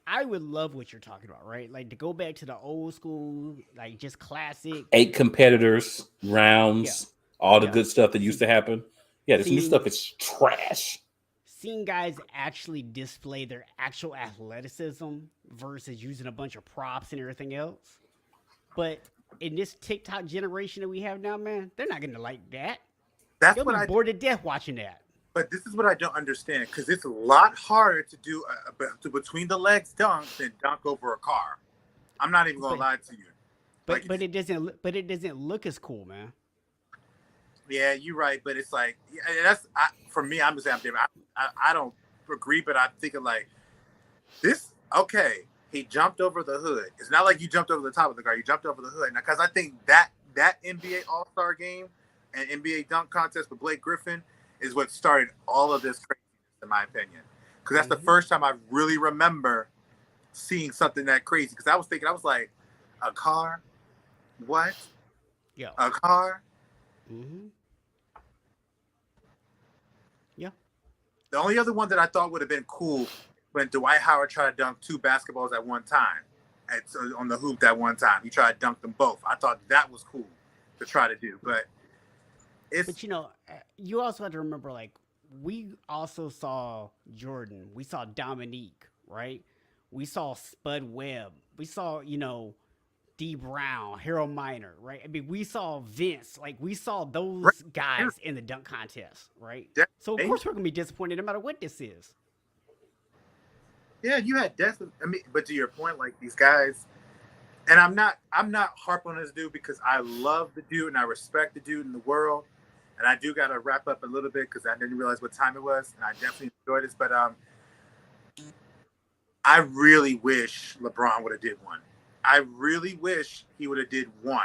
I would love what you're talking about, right? Like, to go back to the old school, like, just classic. 8 competitors, rounds, all the good stuff that used to happen. Yeah, this new stuff is trash. Seeing guys actually display their actual athleticism versus using a bunch of props and everything else. But in this TikTok generation that we have now, man, they're not going to like that. They'll be bored to death watching that. But this is what I don't understand, because it's a lot harder to do a between the legs dunk than dunk over a car. I'm not even gonna lie to you. But it doesn't look as cool, man. Yeah, you're right. But it's like for me. I'm just out there. I don't agree, but I'm thinking like this. Okay, he jumped over the hood. It's not like you jumped over the top of the car. You jumped over the hood. Now, because I think that NBA All-Star game and NBA dunk contest with Blake Griffin is what started all of this craziness, in my opinion. Because that's the first time I really remember seeing something that crazy. Because I was like, a car? What? Yeah. A car? Mm-hmm. Yeah. The only other one that I thought would have been cool when Dwight Howard tried to dunk 2 basketballs at one time. On the hoop that one time. He tried to dunk them both. I thought that was cool to try to do. But you also have to remember, like, we also saw Jordan. We saw Dominique, right? We saw Spud Webb. We saw, D. Brown, Harold Miner, right? I mean, we saw Vince. Like, we saw those guys in the dunk contest, right? So, of course, we're going to be disappointed no matter what this is. Yeah, you had definitely. But to your point, like, these guys, and I'm not harping on this dude because I love the dude and I respect the dude in the world. And I do got to wrap up a little bit because I didn't realize what time it was. And I definitely enjoyed this. But I really wish LeBron would have did one. I really wish he would have did one.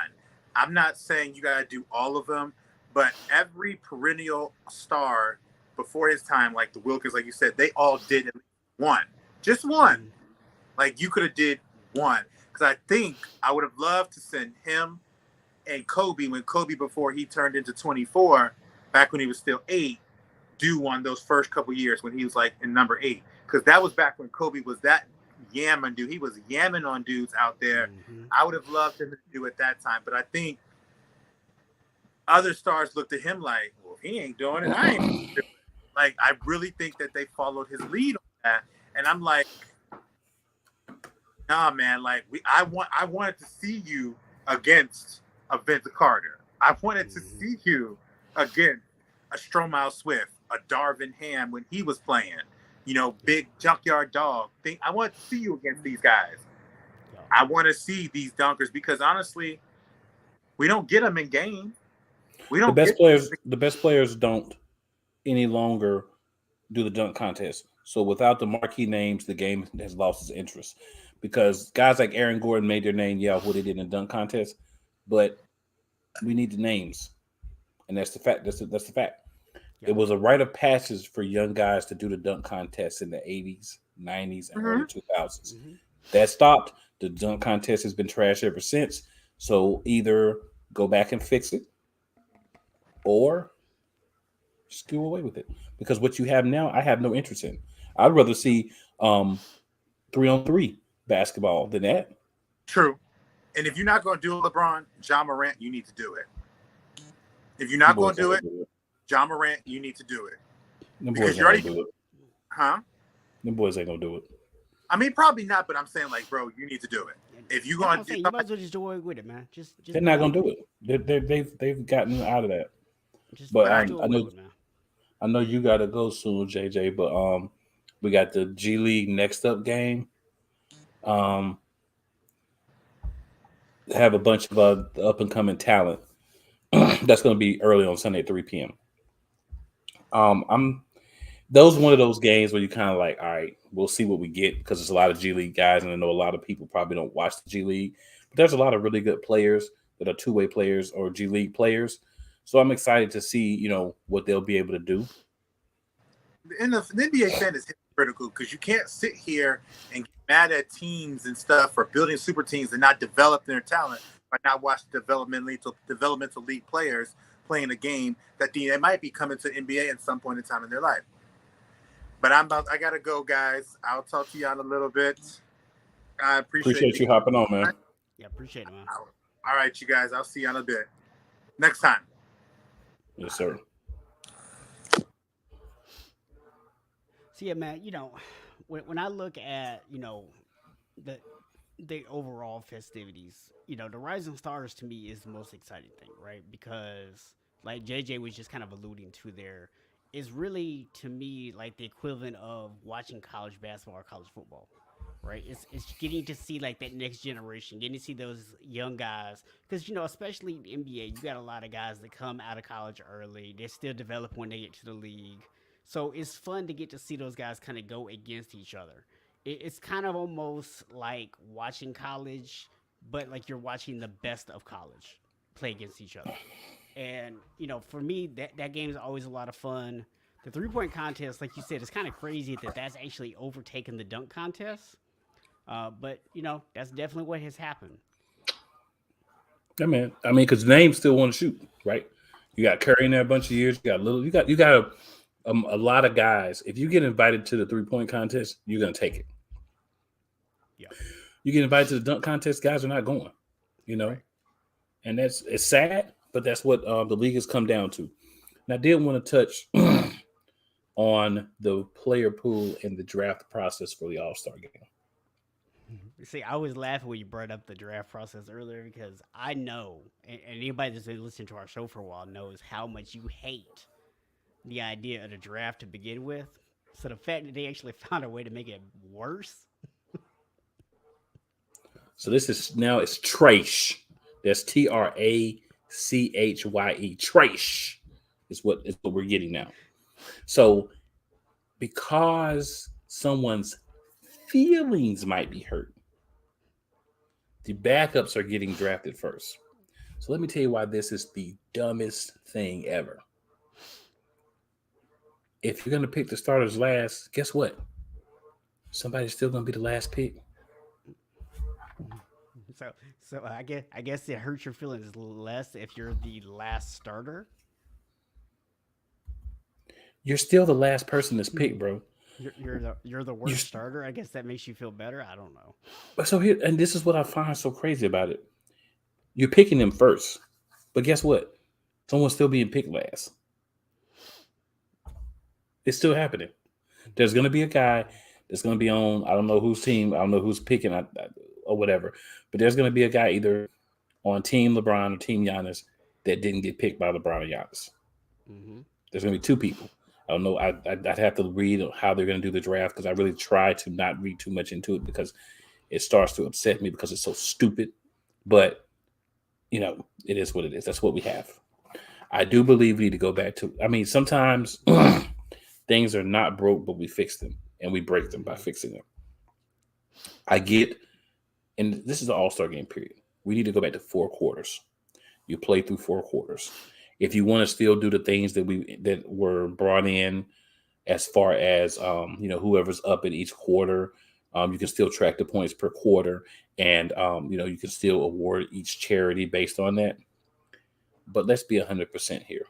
I'm not saying you got to do all of them. But every perennial star before his time, like the Wilkins, like you said, they all did at least one. Just one. Like, you could have did one. Because I think I would have loved to send him and Kobe, when Kobe, before he turned into 24, back when he was still 8, do on those first couple years when he was like in number 8, because that was back when Kobe was that yamming dude. He was yamming on dudes out there. Mm-hmm. I would have loved him to do at that time, but I think other stars looked at him like, well, if he ain't doing it, I ain't doing it. Like, I really think that they followed his lead on that, and I'm like, nah, man. Like, I wanted to see you against a Vince Carter. I wanted to see you against a Stromile Swift, a Darvin Ham when he was playing. You know, big junkyard dog thing. I want to see you against these guys. I want to see these dunkers because honestly, we don't get them in game. We don't. The best players don't any longer do the dunk contest. So without the marquee names, the game has lost its interest because guys like Aaron Gordon made their name, what they did in the dunk contest, but we need the names, and that's the fact. That's the fact. Yeah. It was a rite of passage for young guys to do the dunk contest in the 80s, 90s, and early 2000s. Mm-hmm. That stopped. The dunk contest has been trash ever since. So either go back and fix it, or just do away with it. Because what you have now, I have no interest in. I'd rather see 3-on-3 basketball than that. True. And if you're not going to do it, LeBron, Ja Morant, you need to do it. If you're not going to do it, Ja Morant, you need to do it. Because you already do it. Huh? Them boys ain't going to do it. I mean, probably not, but I'm saying, like, bro, you need to do it. If you're going to do it, you might as well just do it with it, man. Just they're not going to do it. They've gotten out of that. But I know you got to go soon, JJ. But we got the G League next up game. Have a bunch of up and coming talent. That's going to be early on Sunday at 3 p.m. Those one of those games where you kind of like, all right, we'll see what we get because there's a lot of G League guys, and I know a lot of people probably don't watch the G League, but there's a lot of really good players that are two-way players or G League players. So I'm excited to see, what they'll be able to do. And the NBA fan is critical because you can't sit here and get mad at teams and stuff for building super teams and not develop their talent by not watching developmental league players playing a game that they might be coming to NBA at some point in time in their life. But I gotta go, guys. I'll talk to you in a little bit. I appreciate you hopping on, man. Yeah, appreciate it, man. All right, you guys. I'll see you in a bit. Next time. Yes, sir. So yeah, man, when I look at, the overall festivities, the Rising Stars to me is the most exciting thing, right? Because like JJ was just kind of alluding to there, is really to me like the equivalent of watching college basketball or college football, right? It's getting to see like that next generation, getting to see those young guys, because especially in the NBA, you got a lot of guys that come out of college early. They're still developing when they get to the league, so it's fun to get to see those guys kind of go against each other. It's kind of almost like watching college, but like you're watching the best of college play against each other. And, for me, that game is always a lot of fun. The 3-point contest, like you said, it's kind of crazy that that's actually overtaken the dunk contest. But, that's definitely what has happened. Yeah, man. I mean, because names still want to shoot, right? You got Curry in there a bunch of years. You got a lot of guys. If you get invited to the 3-point contest, you're going to take it. Yeah. You get invited to the dunk contest, guys are not going, Right. And it's sad, but that's what the league has come down to. And I did want to touch on the player pool and the draft process for the All-Star game. See, I was laughing when you brought up the draft process earlier because I know, and anybody that's been listening to our show for a while knows how much you hate the idea of the draft to begin with. So the fact that they actually found a way to make it worse. So it's trash. That's TRACHYE. Trash is what we're getting now. So because someone's feelings might be hurt, the backups are getting drafted first. So let me tell you why this is the dumbest thing ever. If you're going to pick the starters last, guess what? Somebody's still going to be the last pick. So I guess it hurts your feelings less if you're the last starter. you're still the last person that's picked, bro. You're the worst starter. I guess that makes you feel better. I don't know. But so here, and this is what I find so crazy about it. You're picking them first, but guess what? Someone's still being picked last. It's still happening. There's going to be a guy that's going to be on, I don't know whose team, I don't know who's picking or whatever, but there's going to be a guy either on Team LeBron or Team Giannis that didn't get picked by LeBron or Giannis. Mm-hmm. There's going to be two people. I don't know. I'd have to read how they're going to do the draft because I really try to not read too much into it because it starts to upset me because it's so stupid. But, it is what it is. That's what we have. I do believe we need to go back to, sometimes things are not broke, but we fix them and we break them by fixing them. I get, and this is the All-Star game period. We need to go back to 4 quarters. You play through 4 quarters. If you want to still do the things that were brought in as far as, whoever's up in each quarter, you can still track the points per quarter and, you can still award each charity based on that. But let's be 100% here.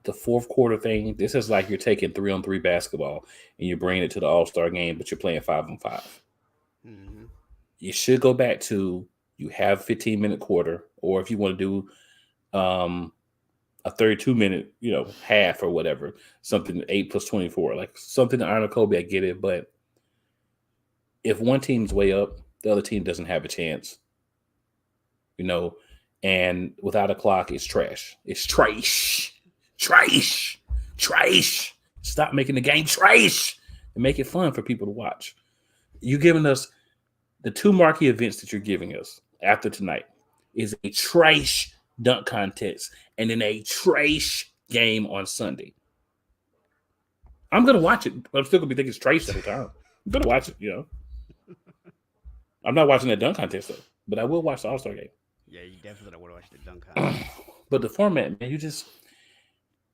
The 4th quarter thing, this is like you're taking 3-on-3 basketball and you're bringing it to the All-Star game, but you're playing 5-on-5. Mm-hmm. You should go back to, you have 15-minute quarter, or if you want to do a 32-minute, half or whatever, something 8 plus 24, like something to honor Kobe, I get it. But if one team's way up, the other team doesn't have a chance, and without a clock, it's trash. It's trash. Trash. Trash. Stop making the game trash and make it fun for people to watch. You're giving us the 2 marquee events that you're giving us after tonight is a trash dunk contest and then a trash game on Sunday. I'm going to watch it, but I'm still going to be thinking it's trash the whole time. I'm going to watch it, I'm not watching that dunk contest, though, but I will watch the All-Star game. Yeah, you definitely don't want to watch the dunk contest. But the format, man,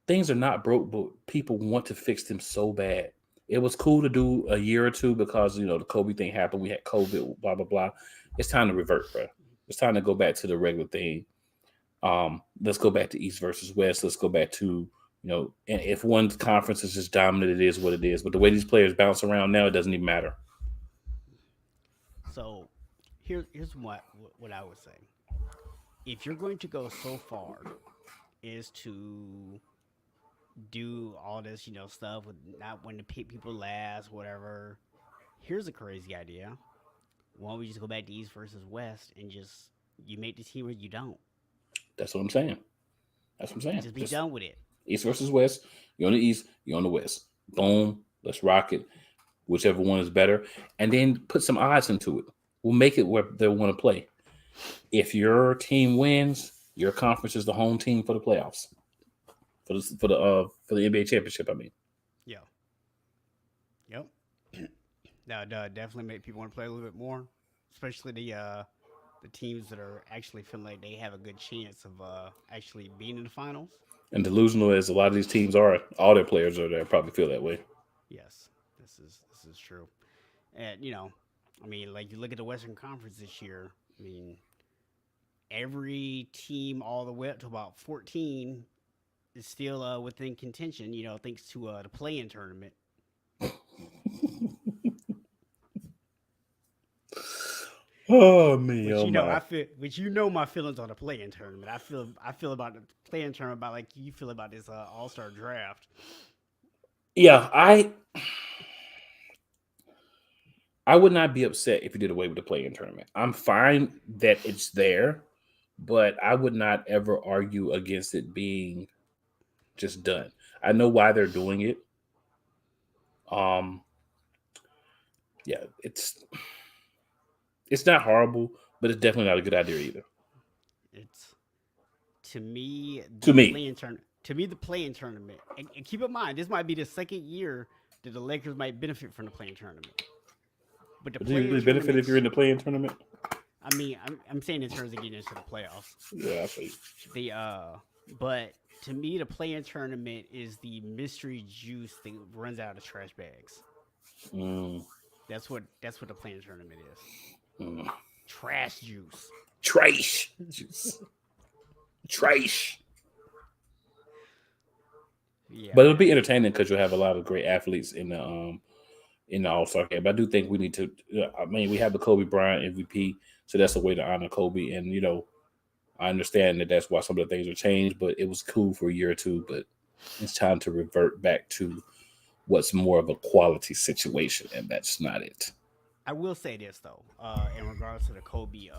things are not broke, but people want to fix them so bad. It was cool to do a year or two because, the Kobe thing happened. We had COVID, blah, blah, blah. It's time to revert, bro. It's time to go back to the regular thing. Let's go back to East versus West. Let's go back to, and if one conference is just dominant, it is what it is. But the way these players bounce around now, it doesn't even matter. So here's what I would say. If you're going to go so far is to do all this, stuff with not wanting to pick people last, whatever. Here's a crazy idea. Why don't we just go back to East versus West and just you make the team or you don't? That's what I'm saying. Just be done with it. East versus West. You're on the East, you're on the West. Boom. Let's rock it. Whichever one is better. And then put some odds into it. We'll make it where they want to play. If your team wins, your conference is the home team for the playoffs. For the NBA championship, Yeah. Yep. That definitely make people want to play a little bit more, especially the teams that are actually feeling like they have a good chance of actually being in the finals. And delusional as a lot of these teams are, all their players are there probably feel that way. Yes, this is true. And like you look at the Western Conference this year. Every team all the way up to about 14 is still within contention, thanks to the play-in tournament. Oh me, but my feelings on the play-in tournament. I feel about the play-in tournament about like you feel about this All-Star draft. Yeah, I would not be upset if you did away with the play-in tournament. I'm fine that it's there, but I would not ever argue against it being just done. I know why they're doing it. Yeah, it's not horrible, but it's definitely not a good idea either. It's to me the play-in tournament. And keep in mind, this might be the second year that the Lakers might benefit from the play-in tournament. But do you really benefit if you're in the play-in tournament? I'm saying in terms of getting into the playoffs. Yeah, I see. But to me, the play-in tournament is the mystery juice that runs out of trash bags. That's what the play-in tournament is. Trash juice. Trash juice. Trash. Yeah, But it'll be entertaining because you'll have a lot of great athletes in the All-Star game. But I do think we need to. I mean, we have the Kobe Bryant MVP, so that's a way to honor Kobe. And I understand that that's why some of the things are changed, but it was cool for a year or two. But it's time to revert back to what's more of a quality situation, and that's not it. I will say this though, in regards to the Kobe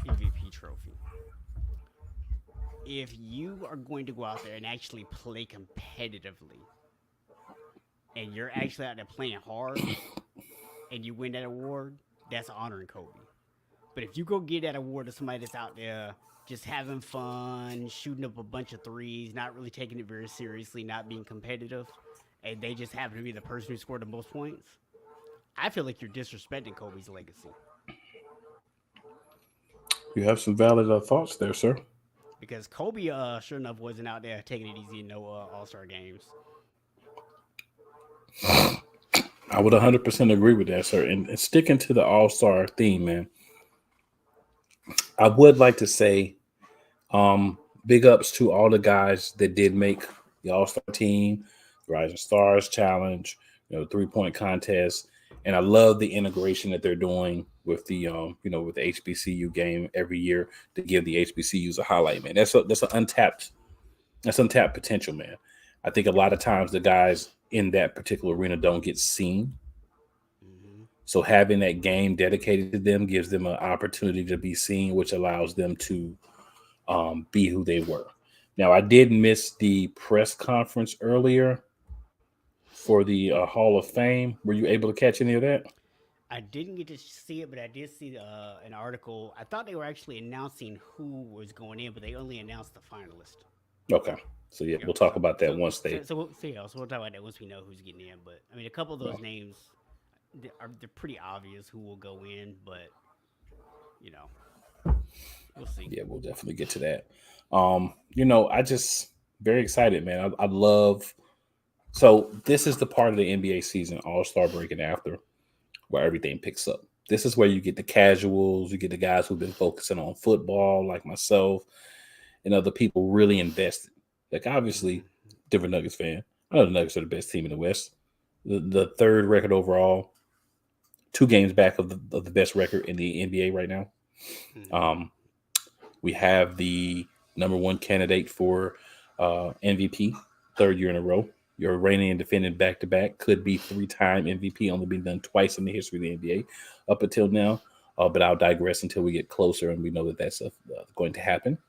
MVP trophy, if you are going to go out there and actually play competitively, and you're actually out there playing hard, and you win that award, that's honoring Kobe. But if you go get that award to somebody that's out there just having fun, shooting up a bunch of threes, not really taking it very seriously, not being competitive, and they just happen to be the person who scored the most points, I feel like you're disrespecting Kobe's legacy. You have some valid thoughts there, sir. Because Kobe, sure enough, wasn't out there taking it easy in no All Star games. I would 100% agree with that, sir. And sticking to the All-Star theme, man, I would like to say big ups to all the guys that did make the All-Star team, Rising Stars Challenge, 3-point contest. And I love the integration that they're doing with the, with the HBCU game every year to give the HBCUs a highlight, man. That's untapped potential, man. I think a lot of times the guys in that particular arena don't get seen. Mm-hmm. So having that game dedicated to them gives them an opportunity to be seen, which allows them to be who they were. Now, I did miss the press conference earlier for the Hall of Fame. Were you able to catch any of that? I didn't get to see it, but I did see an article. I thought they were actually announcing who was going in, but they only announced the finalist. Okay. So, yeah, we'll talk about that once they... So we'll talk about that once we know who's getting in. But, I mean, a couple of those names, they're pretty obvious who will go in, but, we'll see. Yeah, we'll definitely get to that. I just... Very excited, man. I love... So, this is the part of the NBA season, All-Star break and after, where everything picks up. This is where you get the casuals, you get the guys who've been focusing on football, like myself, and other people really invested. Like, obviously, Denver Nuggets fan. I know the Nuggets are the best team in the West. The third record overall, 2 games back of the best record in the NBA right now. Mm-hmm. We have the number 1 candidate for MVP, 3rd year in a row. Your reigning and defending back-to-back, could be 3-time MVP, only been done twice in the history of the NBA up until now. But I'll digress until we get closer and we know that that's going to happen.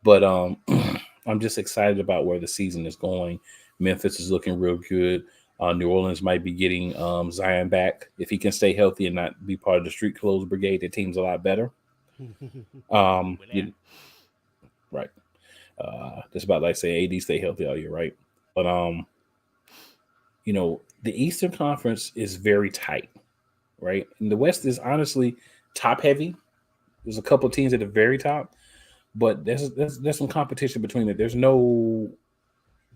But I'm just excited about where the season is going. Memphis is looking real good. New Orleans might be getting Zion back. If he can stay healthy and not be part of the street clothes brigade, the team's a lot better. Right. Just about like saying AD stay healthy all year, right? But the Eastern Conference is very tight, right? And the West is honestly top heavy. There's a couple of teams at the very top, but there's some competition between it. There's no,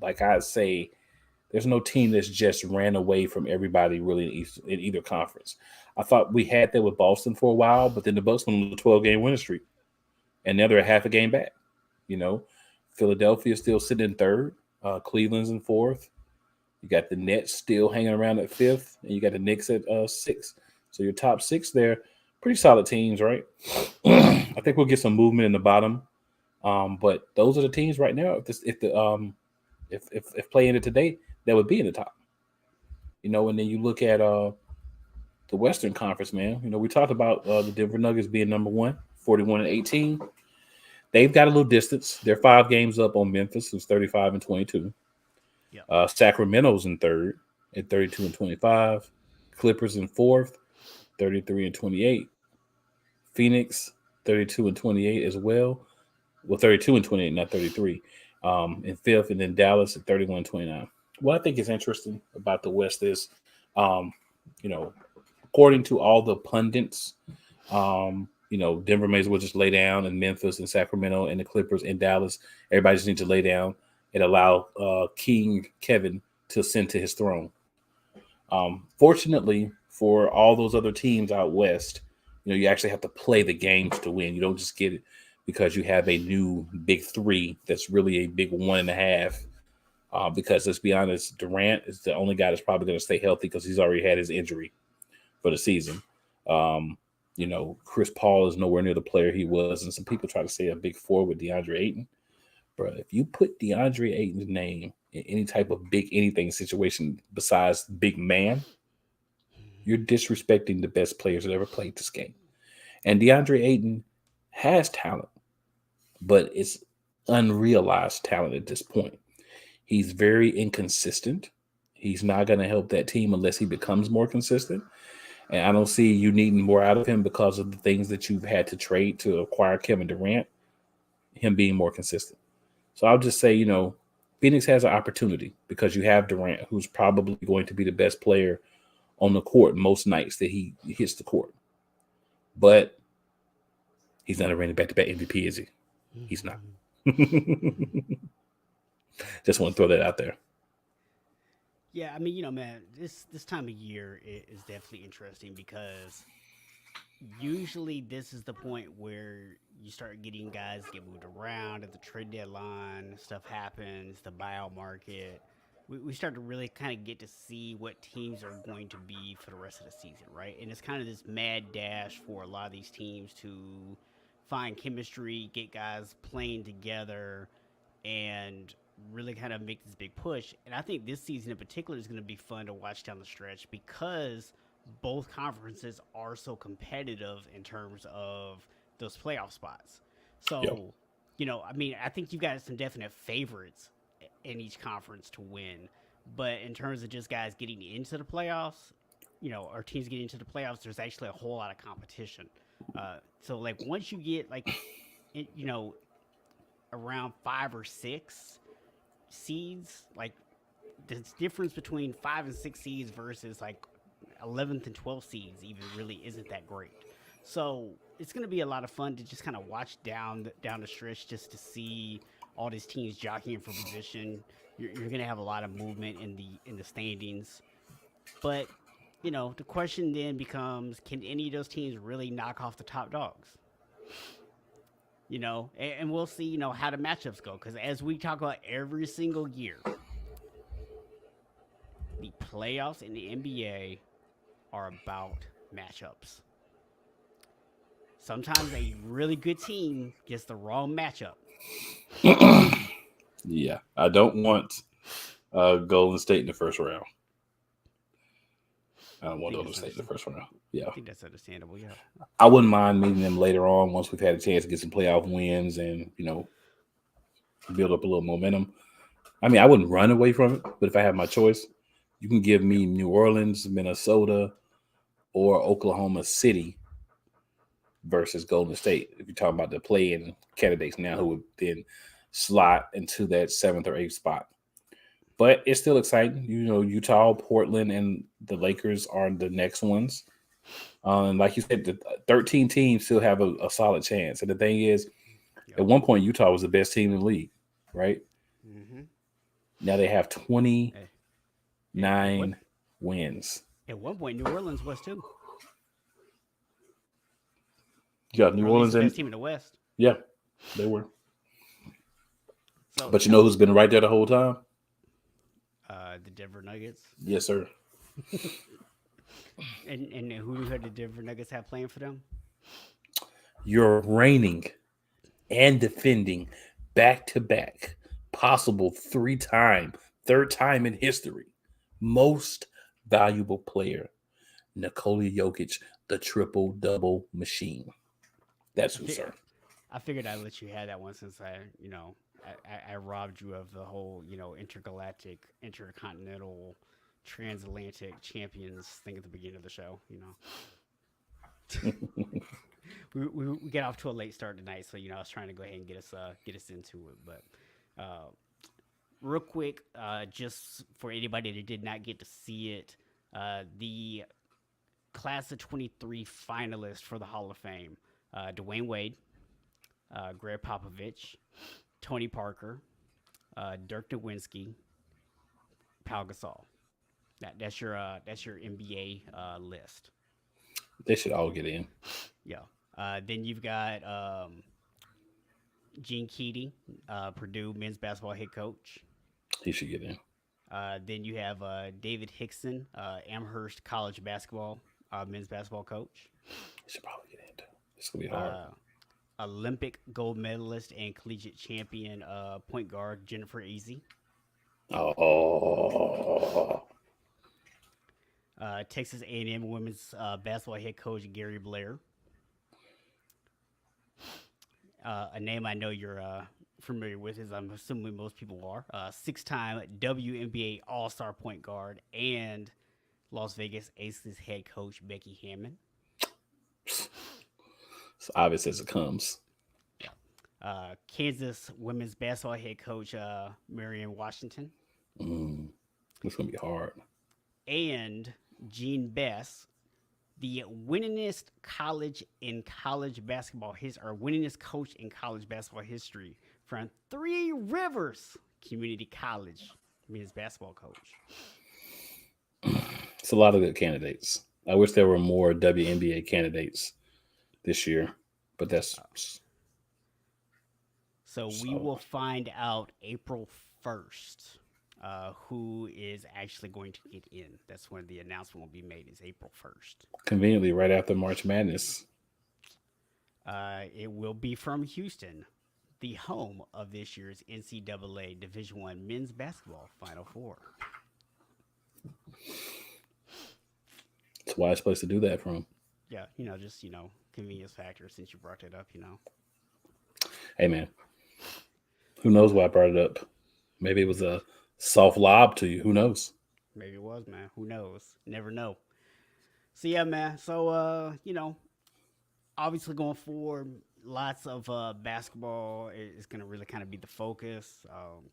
like I'd say, there's no team that's just ran away from everybody really in either conference. I thought we had that with Boston for a while, but then the Bucks went on a 12-game winning streak, and now they're a half a game back. Philadelphia is still sitting in 3rd. Cleveland's in 4th. You got the Nets still hanging around at 5th, and you got the Knicks at 6th. So your top 6 there, pretty solid teams, right? I think we'll get some movement in the bottom, but those are the teams right now. If play in it today, that would be in the top. And then you look at the Western Conference, man. We talked about the Denver Nuggets being number 1, 41-18. They've got a little distance. They're 5 games up on Memphis, who's 35-22. Yeah. Sacramento's in 3rd at 32-25. Clippers in 4th, 33-28. Phoenix, 32-28 as well. Well, 32-28, not 33. In 5th, and then Dallas at 31-29. What I think is interesting about the West is, according to all the pundits, Denver may as well just lay down, and Memphis and Sacramento and the Clippers and Dallas, everybody just needs to lay down and allow King Kevin to ascend to his throne. Fortunately for all those other teams out West, you actually have to play the games to win. You don't just get it because you have a new big 3 that's really a big 1.5 Because let's be honest, Durant is the only guy that's probably going to stay healthy because he's already had his injury for the season. Chris Paul is nowhere near the player he was, and some people try to say a big four with DeAndre Ayton. Bro, if you put DeAndre Ayton's name in any type of big anything situation besides big man, you're disrespecting the best players that ever played this game. And DeAndre Ayton has talent, but it's unrealized talent at this point. He's very inconsistent. He's not going to help that team unless he becomes more consistent. And I don't see you needing more out of him because of the things that you've had to trade to acquire Kevin Durant, him being more consistent. So I'll just say, Phoenix has an opportunity because you have Durant, who's probably going to be the best player on the court most nights that he hits the court. But he's not a reigning back-to-back MVP, is he? He's not. Just want to throw that out there. Yeah, I mean, man, this time of year is definitely interesting because usually this is the point where you start getting guys get moved around at the trade deadline, stuff happens, the buyout market. We start to really kind of get to see what teams are going to be for the rest of the season, right? And it's kind of this mad dash for a lot of these teams to find chemistry, get guys playing together, and really kind of make this big push. And I think this season in particular is going to be fun to watch down the stretch because both conferences are so competitive in terms of those playoff spots. So, I mean, I think you've got some definite favorites in each conference to win. But in terms of just guys getting into the playoffs, or teams getting into the playoffs, there's actually a whole lot of competition. So, like, once you get, around 5 or 6 seeds, like, the difference between 5 and 6 seeds versus, like, 11th and 12th seeds even really isn't that great. So it's going to be a lot of fun to just kind of watch down the stretch just to see all these teams jockeying for position. You're going to have a lot of movement in the standings. But, the question then becomes, can any of those teams really knock off the top dogs? And we'll see, how the matchups go. Because as we talk about every single year, the playoffs in the NBA are about matchups. Sometimes a really good team gets the wrong matchup. Yeah, I don't want Golden State in the first round. I don't want Golden State in the first round. Yeah, I think that's understandable. Yeah, I wouldn't mind meeting them later on once we've had a chance to get some playoff wins and build up a little momentum. I mean, I wouldn't run away from it, but if I have my choice, you can give me New Orleans, Minnesota, or Oklahoma City versus Golden State. If you're talking about the play-in candidates now who would then slot into that 7th or 8th spot. But it's still exciting. Utah, Portland, and the Lakers are the next ones. And like you said, the 13 teams still have a solid chance. And the thing is, at one point, Utah was the best team in the league, right? Mm-hmm. Now they have 29 wins. At one point, New Orleans was too. Yeah, New Orleans the best team in the West. Yeah, they were. So, but you know who's been right there the whole time? The Denver Nuggets. Yes, sir. and who did the Denver Nuggets have playing for them? You're reigning and defending back-to-back, possible third time in history, most valuable player, Nikola Jokic, the triple-double machine. That's who, sir. I figured I'd let you have that one since I robbed you of the whole, intergalactic, intercontinental, transatlantic champions thing at the beginning of the show. We get off to a late start tonight, so I was trying to go ahead and get us into it. But real quick, just for anybody that did not get to see it, the class of 23 finalists for the Hall of Fame: Dwayne Wade, Greg Popovich, Tony Parker, Dirk Nowitzki, Pau Gasol. That's your NBA list. They should all get in. Yeah. Then you've got Gene Keady, Purdue men's basketball head coach. He should get in. Then you have David Hickson, Amherst College basketball men's basketball coach. He should probably get in. It's gonna be hard. Olympic gold medalist and collegiate champion point guard Jennifer Easy. Oh, Texas A&M women's basketball head coach Gary Blair. A name I know you're familiar with, as I'm assuming most people are. Six-time WNBA All-Star point guard and Las Vegas Aces head coach Becky Hammon. it's obvious as it comes. Kansas women's basketball head coach Marion Washington. It's gonna be hard. And Gene Bess, the winningest college in college basketball or winningest coach in college basketball history from Three Rivers Community College men's basketball coach. It's a lot of good candidates. I wish there were more WNBA candidates this year, but that's so we will find out April 1st who is actually going to get in. That's when the announcement will be made, is April 1st. conveniently right after March Madness. It will be from Houston, the home of this year's NCAA Division I men's basketball Final Four. It's a wise place to do that from. Yeah, just convenience factor since you brought that up. Hey, man. Who knows why I brought it up? Maybe it was a soft lob to you. Who knows? Maybe it was, man. Who knows? Never know. So, yeah, man. So, obviously going forward, lots of basketball is going to really kind of be the focus.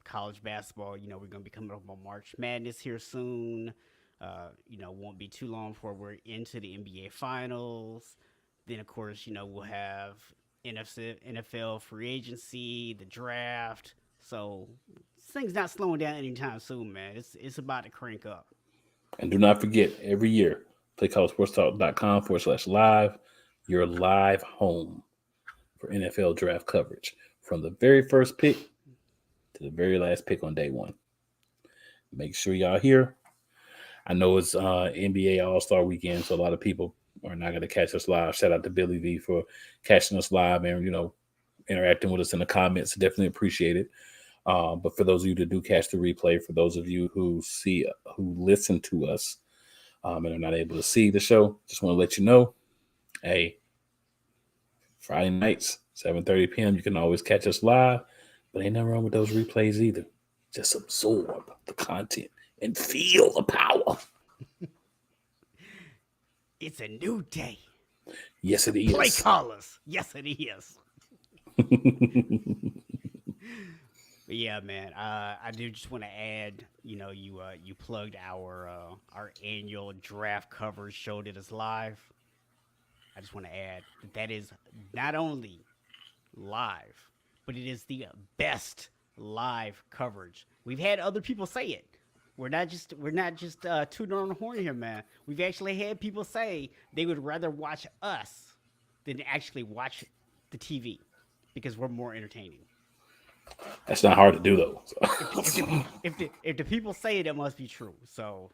College basketball, we're going to be coming up on March Madness here soon. Won't be too long before we're into the NBA Finals. Then, of course, we'll have NFL free agency, the draft. So this thing's not slowing down anytime soon, man. It's about to crank up. And do not forget, every year, playcollegesportstalk.com/live, your live home for NFL draft coverage from the very first pick to the very last pick on day one. Make sure y'all here. I know it's NBA All-Star weekend, so a lot of people are not going to catch us live. Shout out to Billy V for catching us live and, interacting with us in the comments. Definitely appreciate it. But for those of you that do catch the replay, for those of you who listen to us and are not able to see the show, just want to let you know, hey, Friday nights, 7:30 p.m., you can always catch us live, but ain't nothing wrong with those replays either. Just absorb the content and feel the power. It's a new day. Yes, it is. Play callers. Yes, it is. But yeah, man, I do just want to add, you plugged our annual draft coverage show that is live. I just want to add that is not only live, but it is the best live coverage. We've had other people say it. We're not just tooting on the horn here, man. We've actually had people say they would rather watch us than actually watch the TV because we're more entertaining. That's not hard to do, though. If the people say it, it must be true. So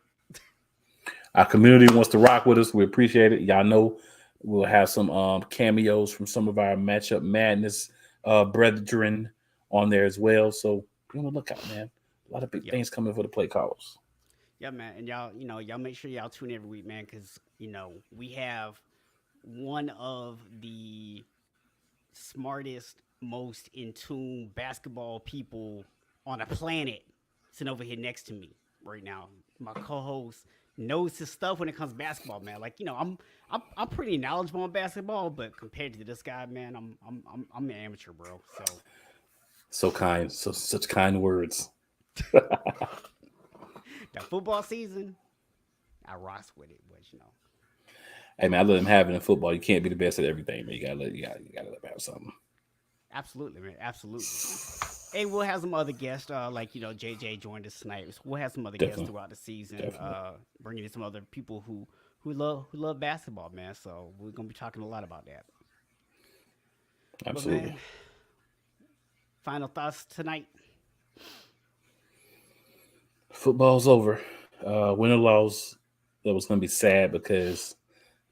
our community wants to rock with us. We appreciate it. Y'all know we'll have some cameos from some of our Matchup Madness brethren on there as well. So be on the lookout, man. A lot of big things coming for the play callers. Yeah, man. And y'all make sure y'all tune in every week, man, because, we have one of the smartest, most in tune basketball people on the planet sitting over here next to me right now. My co-host knows his stuff when it comes to basketball, man. Like, I'm pretty knowledgeable on basketball, but compared to this guy, man, I'm an amateur, bro. So kind, such kind words. That football season, I rocks with it, but Hey man, I let him have it in football. You can't be the best at everything, man. You gotta let him have something. Absolutely, man. Absolutely. Hey, we'll have some other guests, like JJ joined us tonight. We'll have some other guests throughout the season, bringing in some other people who love basketball, man. So we're gonna be talking a lot about that. Absolutely. But, man, final thoughts tonight. Football's over. Win or loss, that was going to be sad because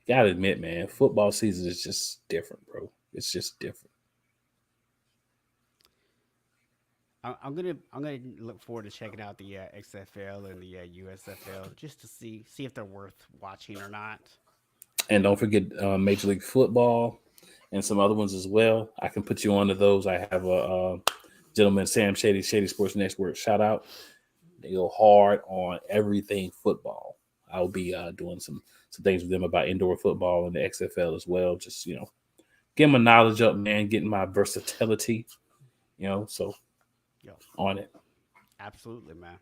you got to admit, man, football season is just different, bro. It's just different. I'm gonna look forward to checking out the XFL and the USFL just to see if they're worth watching or not. And don't forget Major League Football and some other ones as well. I can put you onto those. I have a gentleman, Sam Shady Sports Network. Shout out. They go hard on everything football. I'll be doing some things with them about indoor football and the XFL as well. Just, get my knowledge up, man, getting my versatility, so on it. Absolutely, man.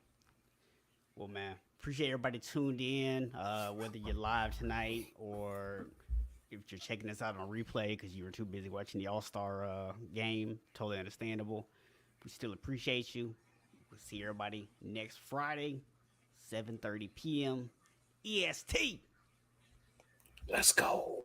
Well, man, appreciate everybody tuned in, whether you're live tonight or if you're checking this out on replay because you were too busy watching the All-Star game. Totally understandable. We still appreciate you. We'll see everybody next Friday, 7:30 p.m. EST. Let's go.